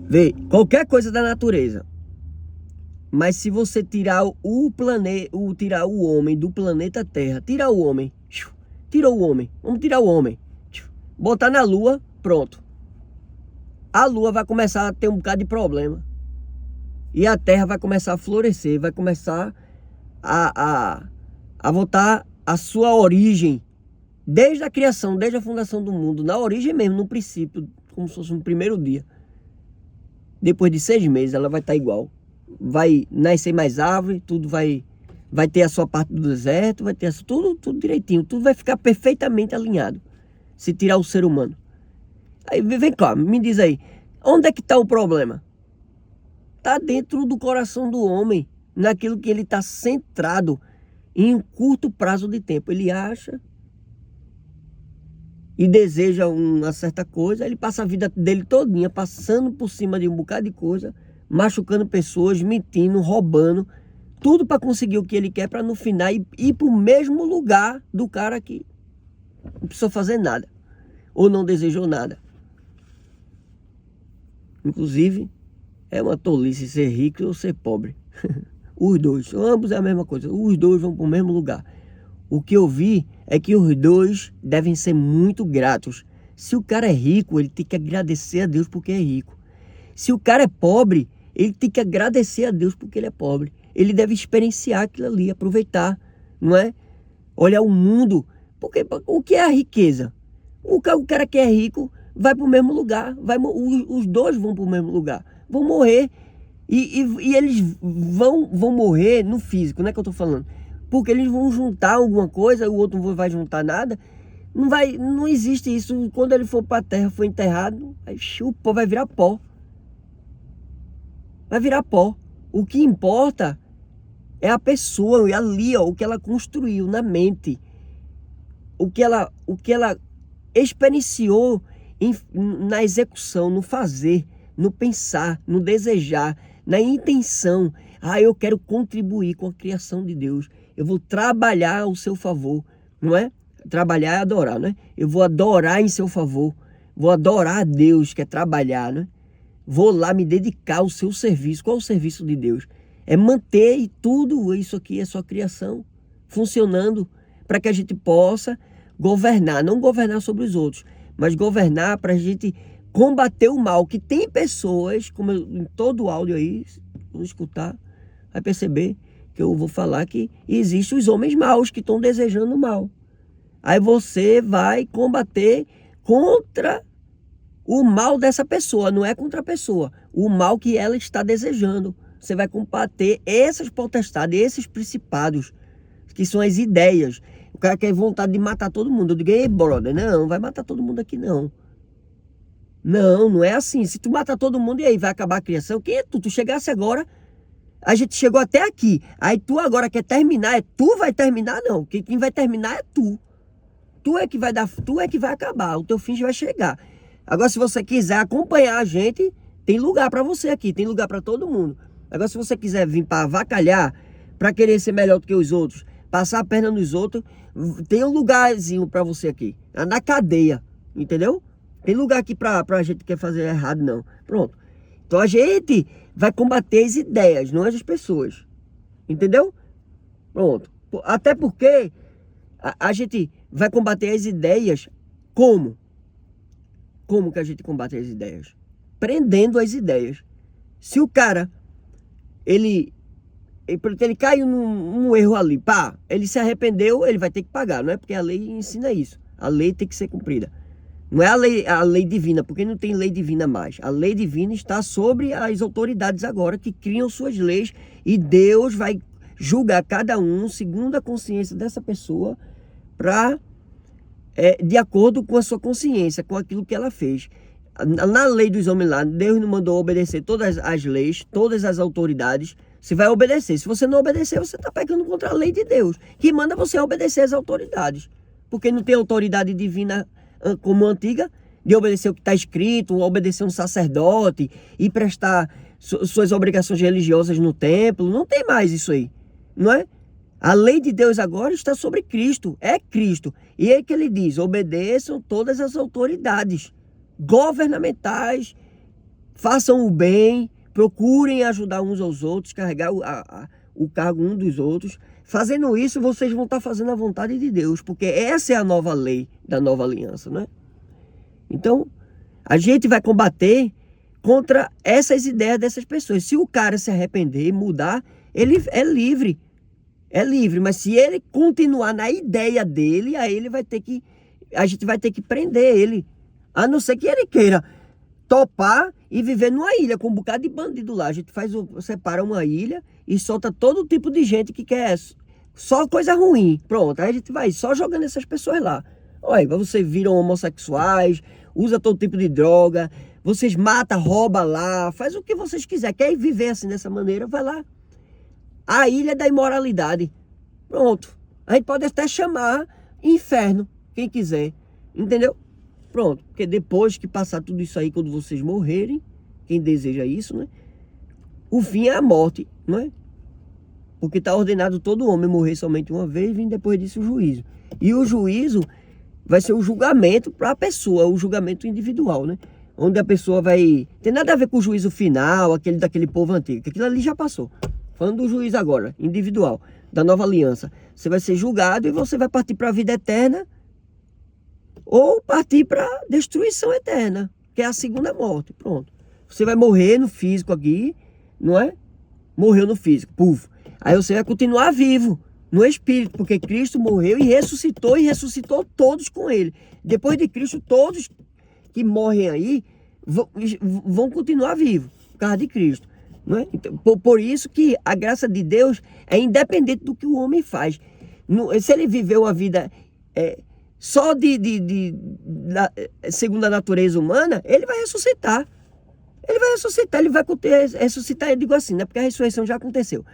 Vê, qualquer coisa da natureza. Mas se você tirar o planeta, tirar o homem do planeta Terra, tirar o homem, tirou o homem, vamos tirar o homem, botar na Lua, pronto. A Lua vai começar a ter um bocado de problema. E a Terra vai começar a florescer, vai começar a voltar à sua origem. Desde a criação, desde a fundação do mundo, na origem mesmo, no princípio, como se fosse no primeiro dia. Depois de 6 meses ela vai estar igual. Vai nascer mais árvore, tudo vai ter a sua parte do deserto, vai ter tudo direitinho, tudo vai ficar perfeitamente alinhado. Se tirar o ser humano. Aí vem cá, me diz aí, onde é que está o problema? Está dentro do coração do homem, naquilo que ele está centrado em um curto prazo de tempo. Ele acha e deseja uma certa coisa, ele passa a vida dele todinha passando por cima de um bocado de coisa, machucando pessoas, mentindo, roubando, tudo para conseguir o que ele quer, para no final ir para o mesmo lugar do cara que não precisou fazer nada, ou não desejou nada. Inclusive, é uma tolice ser rico ou ser pobre. Os dois, ambos é a mesma coisa, os dois vão para o mesmo lugar. O que eu vi é que os dois devem ser muito gratos. Se o cara é rico, ele tem que agradecer a Deus porque é rico. Se o cara é pobre, ele tem que agradecer a Deus porque ele é pobre. Ele deve experienciar aquilo ali, aproveitar, não é? Olhar o mundo. Porque o que é a riqueza? O cara que é rico vai para o mesmo lugar. Os dois vão para o mesmo lugar. Vão morrer. E eles vão morrer no físico, não é que eu estou falando. Porque eles vão juntar alguma coisa, o outro não vai juntar nada. Não existe isso. Quando ele for para a terra, for enterrado, o pó vai virar pó. Vai virar pó. O que importa é a pessoa, ali, ó, o que ela construiu na mente. O que ela experienciou na execução, no fazer, no pensar, no desejar, na intenção. Eu quero contribuir com a criação de Deus. Eu vou trabalhar ao seu favor, não é? Trabalhar é adorar, não é? Eu vou adorar em seu favor. Vou adorar a Deus, que é trabalhar, não é? Vou lá me dedicar ao seu serviço. Qual é o serviço de Deus? É manter tudo isso aqui, é sua criação, funcionando para que a gente possa governar. Não governar sobre os outros, mas governar para a gente combater o mal. Que tem pessoas, como em todo o áudio aí, vou escutar, vai perceber que eu vou falar que existem os homens maus que estão desejando o mal. Aí você vai combater contra o mal dessa pessoa, não é contra a pessoa. O mal que ela está desejando. Você vai combater essas potestades, esses principados, que são as ideias. O cara quer vontade de matar todo mundo. Eu digo, ei, brother, não vai matar todo mundo aqui, não. Não é assim. Se tu matar todo mundo, e aí vai acabar a criação? Quem é tu? Tu chegasse agora, a gente chegou até aqui. Aí tu agora quer terminar, tu vai terminar? Não. Quem vai terminar é tu. Tu é que vai acabar. O teu fim já vai chegar. Agora, se você quiser acompanhar a gente, tem lugar para você aqui, tem lugar para todo mundo. Agora, se você quiser vir para avacalhar, para querer ser melhor do que os outros, passar a perna nos outros, tem um lugarzinho para você aqui, na cadeia, entendeu? Tem lugar aqui para a gente que quer fazer errado, não. Pronto. Então a gente vai combater as ideias, não as pessoas, entendeu? Pronto. Até porque a gente vai combater as ideias como? Como que a gente combate as ideias? Prendendo as ideias. Se o cara, ele caiu num erro ali, ele se arrependeu, ele vai ter que pagar, não é? Porque a lei ensina isso. A lei tem que ser cumprida. Não é a lei divina, porque não tem lei divina mais. A lei divina está sobre as autoridades agora que criam suas leis e Deus vai julgar cada um segundo a consciência dessa pessoa, de acordo com a sua consciência, com aquilo que ela fez. Na lei dos homens lá, Deus não mandou obedecer todas as leis, todas as autoridades. Você vai obedecer. Se você não obedecer, você está pecando contra a lei de Deus, que manda você obedecer às autoridades. Porque não tem autoridade divina como antiga, de obedecer o que está escrito, obedecer um sacerdote e prestar suas obrigações religiosas no templo. Não tem mais isso aí, não é? A lei de Deus agora está sobre Cristo, é Cristo. E é que ele diz, obedeçam todas as autoridades governamentais, façam o bem, procurem ajudar uns aos outros, carregar o cargo um dos outros. Fazendo isso, vocês vão estar fazendo a vontade de Deus, porque essa é a nova lei da nova aliança, né? Então, a gente vai combater contra essas ideias dessas pessoas. Se o cara se arrepender e mudar, ele é livre. É livre, mas se ele continuar na ideia dele, aí a gente vai ter que prender ele. A não ser que ele queira topar e viver numa ilha com um bocado de bandido lá. A gente separa uma ilha e solta todo tipo de gente que quer só coisa ruim. Pronto, aí a gente vai só jogando essas pessoas lá. Olha, vocês viram homossexuais, usa todo tipo de droga, vocês matam, roubam lá, faz o que vocês quiserem. Quer viver assim dessa maneira, vai lá. A ilha da imoralidade. Pronto. A gente pode até chamar inferno, quem quiser. Entendeu? Pronto. Porque depois que passar tudo isso aí, quando vocês morrerem, quem deseja isso, né? O fim é a morte, não é? Porque está ordenado todo homem morrer somente uma vez, e vem depois disso o juízo. E o juízo vai ser o julgamento para a pessoa, o julgamento individual, né? Onde a pessoa vai... Tem nada a ver com o juízo final, aquele daquele povo antigo, que aquilo ali já passou. Falando do juiz agora, individual, da nova aliança. Você vai ser julgado e você vai partir para a vida eterna ou partir para a destruição eterna, que é a segunda morte. Pronto. Você vai morrer no físico aqui, não é? Morreu no físico, puf. Aí você vai continuar vivo no espírito, porque Cristo morreu e ressuscitou todos com ele. Depois de Cristo, todos que morrem aí vão continuar vivos, por causa de Cristo. Não é? Então, por isso que a graça de Deus é independente do que o homem faz. Se ele viveu uma vida só segundo a natureza humana, ele vai ressuscitar. Ele vai ressuscitar, ressuscitar, eu digo assim, né? Porque a ressurreição já aconteceu.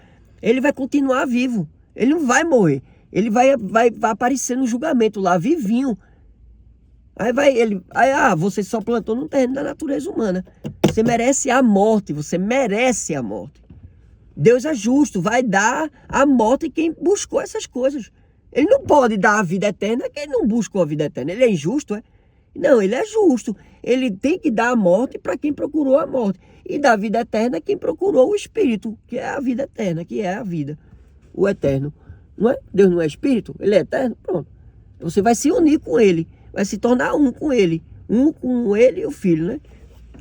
Ele vai continuar vivo, ele não vai morrer. Ele vai aparecer no julgamento lá, vivinho. Você só plantou no terreno da natureza humana. Você merece a morte, você merece a morte. Deus é justo, vai dar a morte quem buscou essas coisas. Ele não pode dar a vida eterna quem não buscou a vida eterna. Ele é injusto, é? Não, ele é justo. Ele tem que dar a morte para quem procurou a morte. E dar a vida eterna quem procurou o Espírito, que é a vida eterna, que é a vida, o eterno. Não é? Deus não é Espírito, ele é eterno, pronto. Você vai se unir com ele, vai se tornar um com ele e o Filho, né?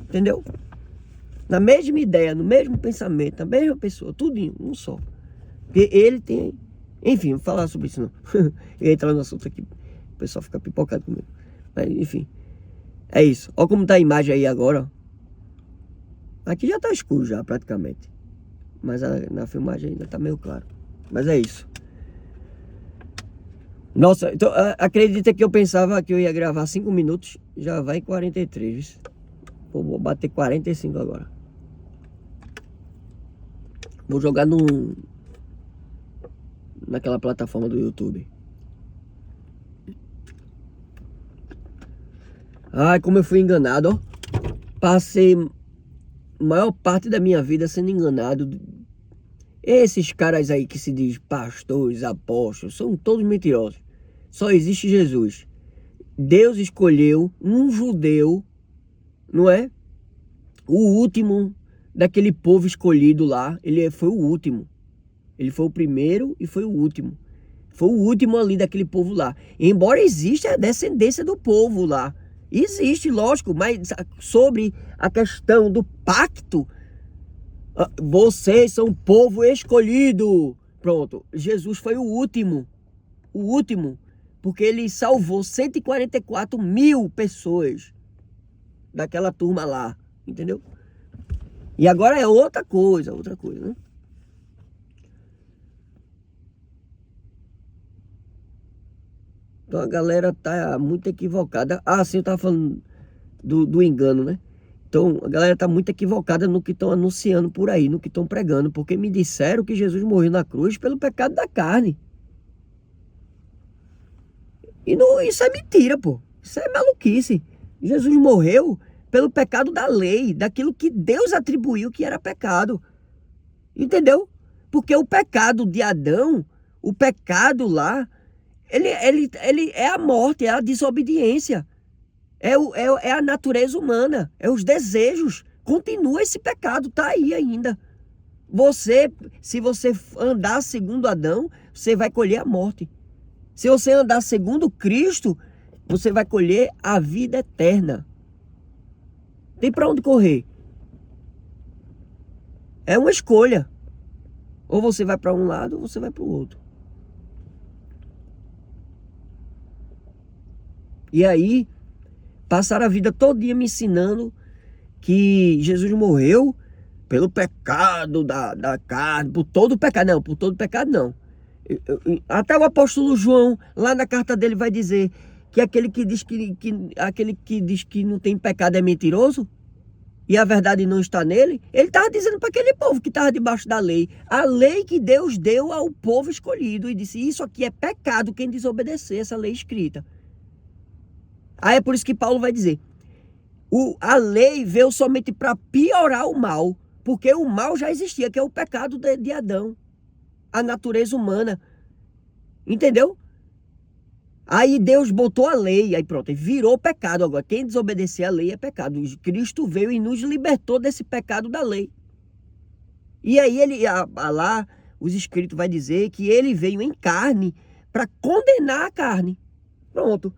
Entendeu? Na mesma ideia, no mesmo pensamento, na mesma pessoa, tudinho, um só. Porque ele tem... Enfim, não vou falar sobre isso não. Eu ia entrar no assunto aqui, o pessoal fica pipocado comigo. Mas, enfim, é isso. Olha como tá a imagem aí agora, ó. Aqui já tá escuro já, praticamente. Mas na filmagem ainda tá meio claro. Mas é isso. Nossa, então, acredita que eu pensava que eu ia gravar 5 minutos, já vai em 43. Vou bater 45 agora. Vou jogar naquela plataforma do YouTube. Ai, como eu fui enganado, ó. Passei a maior parte da minha vida sendo enganado. Esses caras aí que se diz pastores, apóstolos, são todos mentirosos. Só existe Jesus. Deus escolheu um judeu, não é? O último daquele povo escolhido lá. Ele foi o último. Ele foi o primeiro e foi o último. Foi o último ali daquele povo lá. Embora exista a descendência do povo lá. Existe, lógico, mas sobre a questão do pacto, vocês são um povo escolhido. Pronto, Jesus foi o último, porque ele salvou 144 mil pessoas daquela turma lá, entendeu? E agora é outra coisa, né? Então a galera tá muito equivocada. Ah, sim, eu tava falando do engano, né? Então a galera tá muito equivocada no que estão anunciando por aí, no que estão pregando, porque me disseram que Jesus morreu na cruz pelo pecado da carne. E não, isso é mentira, pô. Isso é maluquice. Jesus morreu pelo pecado da lei, daquilo que Deus atribuiu que era pecado. Entendeu? Porque o pecado de Adão, o pecado lá, ele é a morte, é a desobediência. É a natureza humana, é os desejos. Continua esse pecado, tá aí ainda. Se você andar segundo Adão, você vai colher a morte. Se você andar segundo Cristo, você vai colher a vida eterna. Tem para onde correr. É uma escolha. Ou você vai para um lado, ou você vai para o outro. E aí, passaram a vida todinha me ensinando que Jesus morreu pelo pecado da carne, por todo o pecado. Não, por todo o pecado não. Até o apóstolo João, lá na carta dele, vai dizer que aquele que diz que não tem pecado é mentiroso e a verdade não está nele. Ele estava dizendo para aquele povo que estava debaixo da lei, a lei que Deus deu ao povo escolhido, e disse: isso aqui é pecado quem desobedecer essa lei escrita. Aí é por isso que Paulo vai dizer: a lei veio somente para piorar o mal, porque o mal já existia, que é o pecado de Adão, a natureza humana. Entendeu? Aí Deus botou a lei, aí pronto, virou pecado agora. Quem desobedecer a lei é pecado. Cristo veio e nos libertou desse pecado da lei. E aí lá, os escritos vai dizer que ele veio em carne para condenar a carne. Pronto.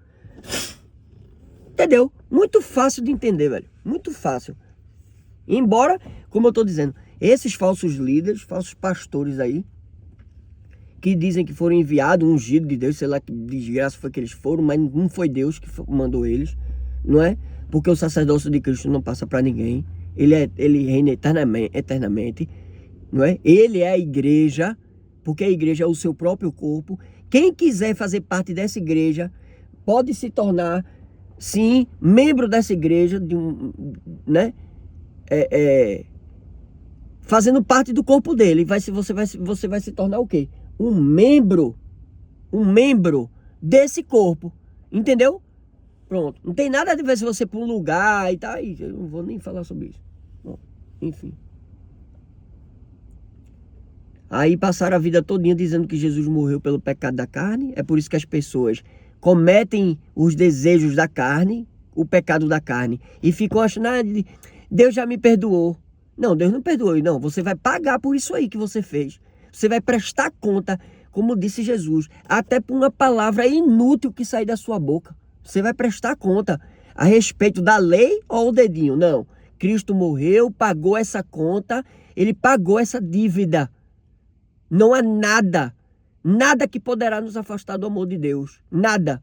Entendeu? Muito fácil de entender, velho. Muito fácil. Embora, como eu tô dizendo, esses falsos líderes, falsos pastores aí, que dizem que foram enviados, ungidos de Deus, sei lá que desgraça foi que eles foram, mas não foi Deus que mandou eles, não é? Porque o sacerdócio de Cristo não passa para ninguém. Ele reina eternamente, não é? Ele é a igreja, porque a igreja é o seu próprio corpo. Quem quiser fazer parte dessa igreja pode se tornar, sim, membro dessa igreja, né? Fazendo parte do corpo dele. Você vai se tornar o quê? Um membro desse corpo, entendeu? Pronto, não tem nada a ver se você para um lugar e tal, eu não vou nem falar sobre isso. Bom, enfim. Aí passaram a vida todinha dizendo que Jesus morreu pelo pecado da carne. É por isso que as pessoas cometem os desejos da carne, o pecado da carne, e ficam achando: Deus já me perdoou. Não, Deus não perdoou, não. Você vai pagar por isso aí que você fez. Você vai prestar conta, como disse Jesus, até por uma palavra inútil que sair da sua boca. Você vai prestar conta a respeito da lei ou o dedinho. Não, Cristo morreu, pagou essa conta, ele pagou essa dívida. Não há nada que poderá nos afastar do amor de Deus. Nada.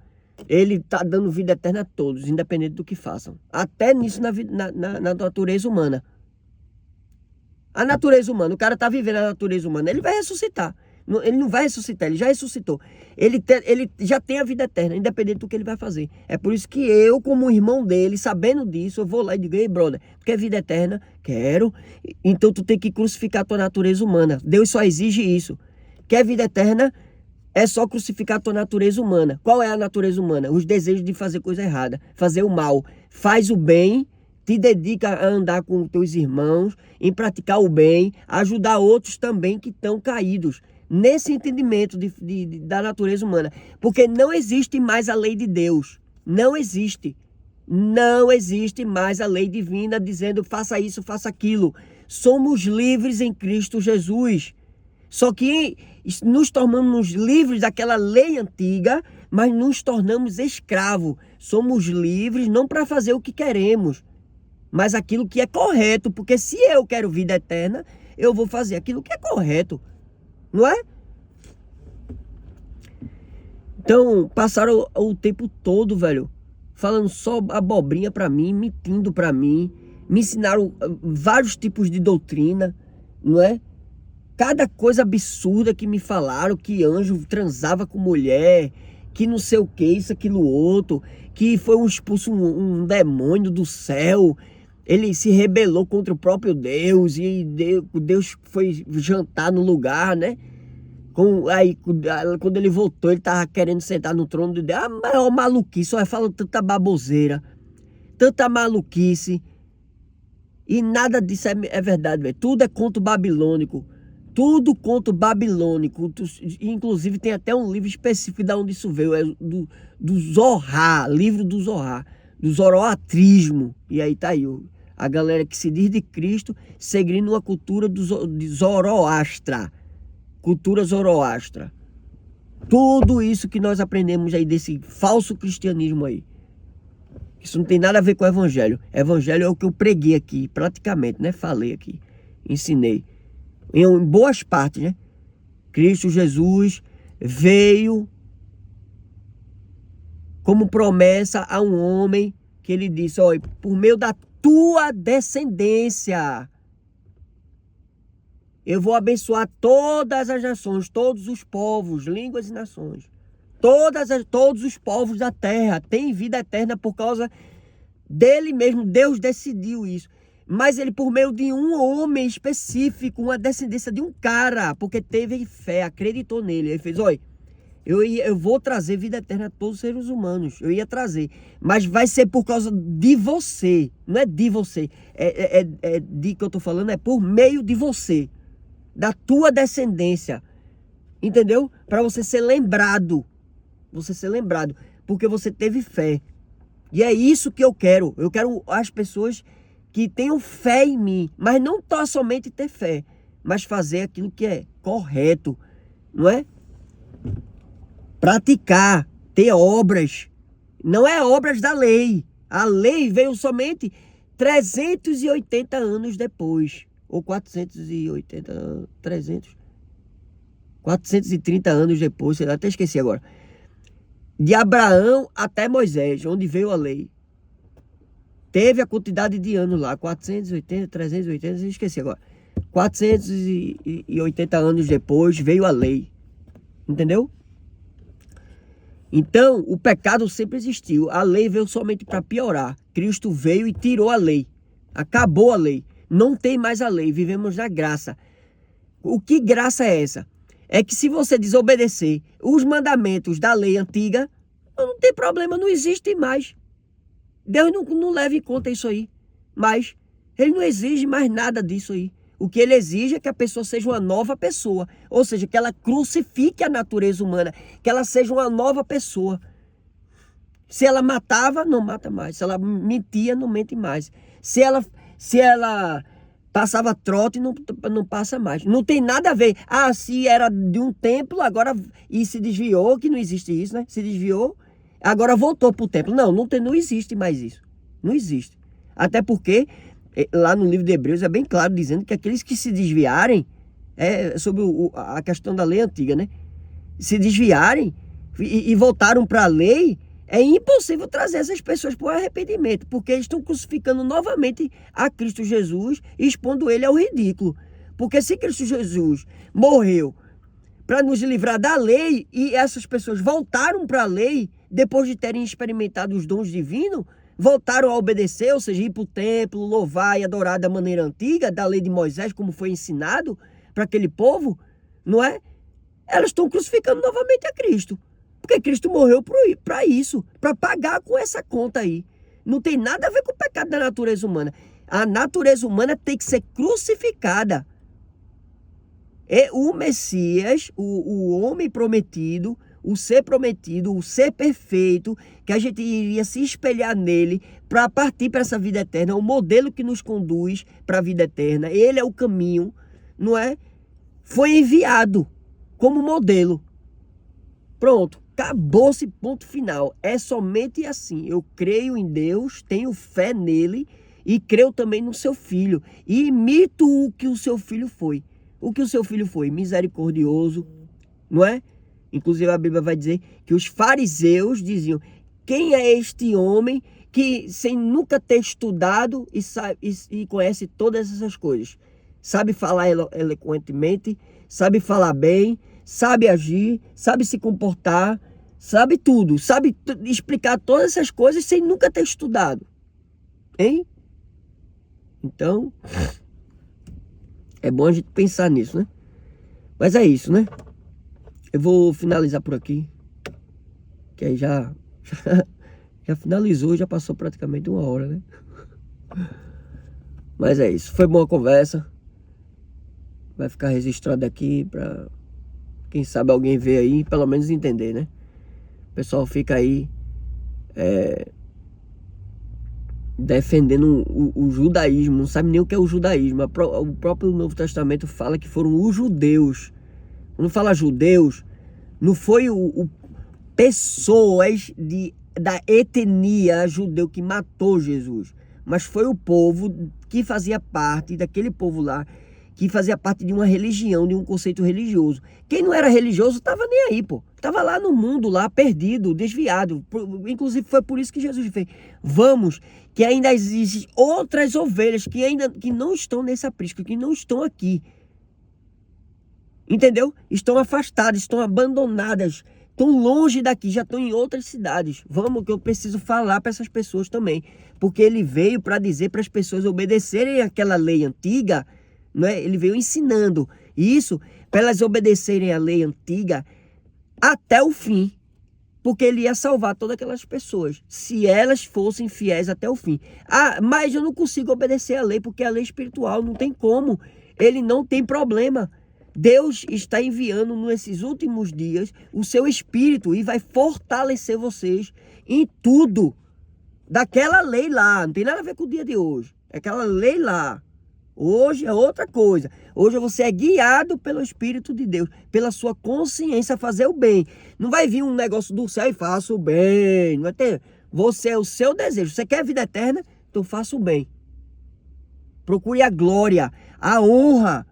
Ele está dando vida eterna a todos, independente do que façam. Até nisso na natureza humana. A natureza humana, o cara está vivendo a natureza humana, ele vai ressuscitar. Ele não vai ressuscitar, ele já ressuscitou. Ele já tem a vida eterna, independente do que ele vai fazer. É por isso que eu, como irmão dele, sabendo disso, eu vou lá e digo: ei, brother, tu quer vida eterna? Quero. Então tu tem que crucificar a tua natureza humana. Deus só exige isso. Quer vida eterna? É só crucificar a tua natureza humana. Qual é a natureza humana? Os desejos de fazer coisa errada, fazer o mal. Faz o bem, te dedica a andar com teus irmãos, em praticar o bem, ajudar outros também que estão caídos. Nesse entendimento da natureza humana. Porque não existe mais a lei de Deus. Não existe. Não existe mais a lei divina dizendo: faça isso, faça aquilo. Somos livres em Cristo Jesus. Só que nos tornamos livres daquela lei antiga, mas nos tornamos escravos. Somos livres não para fazer o que queremos, mas aquilo que é correto. Porque se eu quero vida eterna, eu vou fazer aquilo que é correto. Não é? Então, passaram o tempo todo, velho, falando só abobrinha pra mim, mentindo pra mim. Me ensinaram vários tipos de doutrina, não é? Cada coisa absurda que me falaram, que anjo transava com mulher, que não sei o que, isso, aquilo, outro, que foi expulso um demônio do céu, ele se rebelou contra o próprio Deus, e Deus foi jantar no lugar, né? Aí, quando ele voltou, ele tava querendo sentar no trono de Deus. Ah, maior maluquice, só fala tanta baboseira, tanta maluquice. E nada disso é verdade, velho. Tudo é conto babilônico. Tudo conto babilônico. Inclusive tem até um livro específico de onde isso veio. É do Zohar, livro do Zohar. Do zoroatrismo. E aí tá aí, a galera que se diz de Cristo, seguindo uma cultura de Zoroastra. Cultura Zoroastra. Tudo isso que nós aprendemos aí desse falso cristianismo aí. Isso não tem nada a ver com o evangelho. Evangelho é o que eu preguei aqui, praticamente, né? Falei aqui, ensinei. Em boas partes, né? Cristo Jesus veio como promessa a um homem que ele disse, olha, por meio da tua descendência, eu vou abençoar todas as nações, todos os povos, línguas e nações. Todos os povos da terra têm vida eterna por causa dele mesmo. Deus decidiu isso. Mas ele, por meio de um homem específico, uma descendência de um cara, porque teve fé, acreditou nele. Ele fez, olha, eu vou trazer vida eterna a todos os seres humanos. Eu ia trazer. Mas vai ser por causa de você. Não é de você. É de que eu tô falando, é por meio de você. Da tua descendência. Entendeu? Para você ser lembrado. Você ser lembrado. Porque você teve fé. E é isso que eu quero. Eu quero as pessoas que tenham fé em mim. Mas não somente ter fé. Mas fazer aquilo que é correto. Não é? Praticar. Ter obras. Não é obras da lei. A lei veio somente 380 anos depois. Ou 480, 300, 430 anos depois, sei lá, até esqueci agora. De Abraão até Moisés, onde veio a lei. Teve a quantidade de anos lá, 480, 380, esqueci agora. 480 anos depois veio a lei. Entendeu? Então, o pecado sempre existiu. A lei veio somente para piorar. Cristo veio e tirou a lei. Acabou a lei. Não tem mais a lei, vivemos na graça. O que graça é essa? É que se você desobedecer os mandamentos da lei antiga, não tem problema, não existe mais. Deus não leva em conta isso aí. Mas ele não exige mais nada disso aí. O que ele exige é que a pessoa seja uma nova pessoa. Ou seja, que ela crucifique a natureza humana. Que ela seja uma nova pessoa. Se ela matava, não mata mais. Se ela mentia, não mente mais. Se ela passava trote, não passa mais. Não tem nada a ver. Ah, se era de um templo, agora e se desviou, que não existe isso, né? Se desviou, agora voltou para o templo. Não existe mais isso. Não existe. Até porque, lá no livro de Hebreus, é bem claro dizendo que aqueles que se desviarem, sobre a questão da lei antiga, né? Se desviarem e voltaram para a lei, é impossível trazer essas pessoas para o arrependimento, porque eles estão crucificando novamente a Cristo Jesus e expondo ele ao ridículo. Porque se Cristo Jesus morreu para nos livrar da lei e essas pessoas voltaram para a lei, depois de terem experimentado os dons divinos, voltaram a obedecer, ou seja, ir para o templo, louvar e adorar da maneira antiga, da lei de Moisés, como foi ensinado para aquele povo, não é? Elas estão crucificando novamente a Cristo. Porque Cristo morreu para isso, para pagar com essa conta aí. Não tem nada a ver com o pecado da natureza humana. A natureza humana tem que ser crucificada. E o Messias, o homem prometido, o ser perfeito, que a gente iria se espelhar nele para partir para essa vida eterna, o modelo que nos conduz para a vida eterna. Ele é o caminho, não é? Foi enviado como modelo. Pronto. Acabou-se, ponto final. É somente assim. Eu creio em Deus, tenho fé nele e creio também no seu filho. E imito o que o seu filho foi. O que o seu filho foi? Misericordioso, não é? Inclusive a Bíblia vai dizer que os fariseus diziam: quem é este homem que sem nunca ter estudado e conhece todas essas coisas? Sabe falar eloquentemente, sabe falar bem, sabe agir, sabe se comportar, sabe tudo, sabe explicar todas essas coisas sem nunca ter estudado, hein? Então, é bom a gente pensar nisso, né? Mas é isso, né? Eu vou finalizar por aqui, que aí já finalizou, já passou praticamente 1 hora, né? Mas é isso, foi boa conversa. Vai ficar registrado aqui pra quem sabe alguém ver aí, pelo menos entender, né? O pessoal fica aí defendendo o judaísmo, não sabe nem o que é o judaísmo. O próprio Novo Testamento fala que foram os judeus. Quando fala judeus, não foi pessoas da etnia judeu que matou Jesus, mas foi o povo que fazia parte daquele povo lá, que fazia parte de uma religião, de um conceito religioso. Quem não era religioso estava nem aí, pô. Estava lá no mundo, lá perdido, desviado. Inclusive foi por isso que Jesus fez. Vamos, que ainda existem outras ovelhas que não estão nesse aprisco, que não estão aqui. Entendeu? Estão afastadas, estão abandonadas, estão longe daqui, já estão em outras cidades. Vamos, que eu preciso falar para essas pessoas também. Porque ele veio para dizer para as pessoas obedecerem aquela lei antiga, não é? Ele veio ensinando isso para elas obedecerem a lei antiga até o fim. Porque ele ia salvar todas aquelas pessoas, se elas fossem fiéis até o fim. Ah, mas eu não consigo obedecer a lei, porque a lei espiritual não tem como. Ele não tem problema. Deus está enviando nesses últimos dias o seu Espírito e vai fortalecer vocês em tudo. Daquela lei lá, não tem nada a ver com o dia de hoje. É aquela lei lá. Hoje é outra coisa. Hoje você é guiado pelo Espírito de Deus, pela sua consciência a fazer o bem. Não vai vir um negócio do céu e faça o bem. Não vai ter. Você é o seu desejo. Você quer vida eterna? Então faça o bem. Procure a glória, a honra.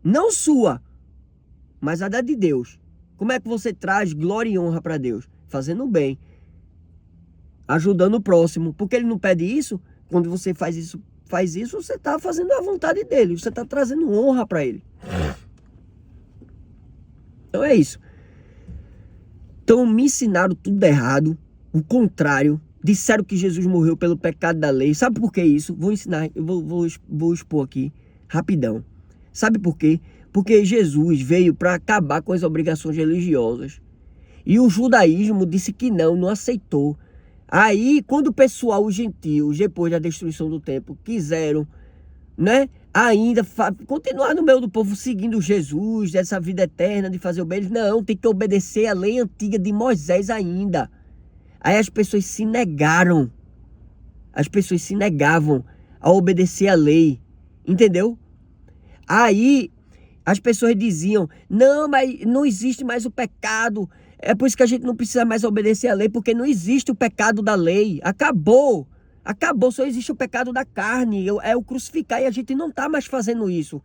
Não sua, mas a da de Deus. Como é que você traz glória e honra para Deus? Fazendo o bem. Ajudando o próximo. Porque ele não pede isso? Quando você faz isso, você está fazendo a vontade dele. Você está trazendo honra para ele. Então é isso. Então me ensinaram tudo errado. O contrário. Disseram que Jesus morreu pelo pecado da lei. Sabe por que isso? Vou ensinar. Eu vou expor aqui rapidão. Sabe por quê? Porque Jesus veio para acabar com as obrigações religiosas. E o judaísmo disse que não aceitou. Aí, quando o pessoal, os gentios, depois da destruição do templo, quiseram, né, ainda continuar no meio do povo seguindo Jesus, dessa vida eterna de fazer o bem, eles, não, tem que obedecer a lei antiga de Moisés ainda. Aí as pessoas se negaram. As pessoas se negavam a obedecer a lei. Entendeu? Aí as pessoas diziam, não, mas não existe mais o pecado. É por isso que a gente não precisa mais obedecer à lei, porque não existe o pecado da lei. Acabou. Acabou, só existe o pecado da carne. É o crucificar e a gente não está mais fazendo isso.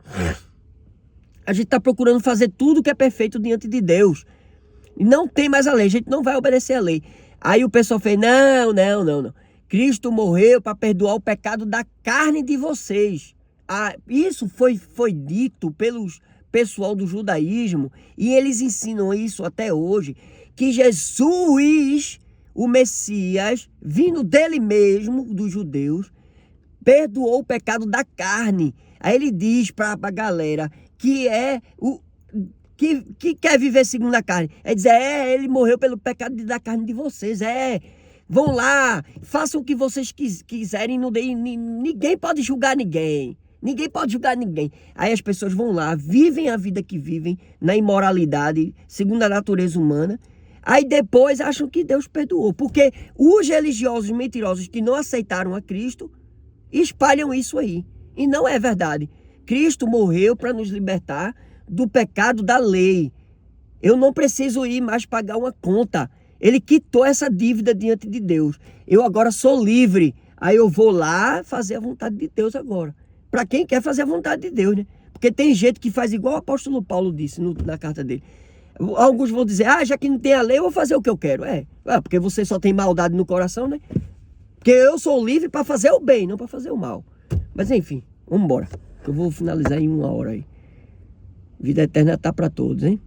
A gente está procurando fazer tudo que é perfeito diante de Deus. E não tem mais a lei, a gente não vai obedecer à lei. Aí o pessoal fez, não. Cristo morreu para perdoar o pecado da carne de vocês. Isso foi dito pelos pessoal do judaísmo, e eles ensinam isso até hoje, que Jesus, o Messias, vindo dele mesmo, dos judeus, perdoou o pecado da carne. Aí ele diz para a galera que que quer viver segundo a carne. É dizer, ele morreu pelo pecado da carne de vocês, vão lá, façam o que vocês quiserem, ninguém pode julgar ninguém. Ninguém pode julgar ninguém. Aí as pessoas vão lá, vivem a vida que vivem, na imoralidade, segundo a natureza humana. Aí depois acham que Deus perdoou. Porque os religiosos mentirosos que não aceitaram a Cristo, espalham isso aí. E não é verdade. Cristo morreu para nos libertar do pecado da lei. Eu não preciso ir mais pagar uma conta. Ele quitou essa dívida diante de Deus. Eu agora sou livre. Aí eu vou lá fazer a vontade de Deus agora. Para quem quer fazer a vontade de Deus, né? Porque tem gente que faz igual o apóstolo Paulo disse na carta dele. Alguns vão dizer, já que não tem a lei, eu vou fazer o que eu quero. Porque você só tem maldade no coração, né? Porque eu sou livre para fazer o bem, não para fazer o mal. Mas enfim, vamos embora. Eu vou finalizar em 1 hora aí. Vida eterna tá para todos, hein?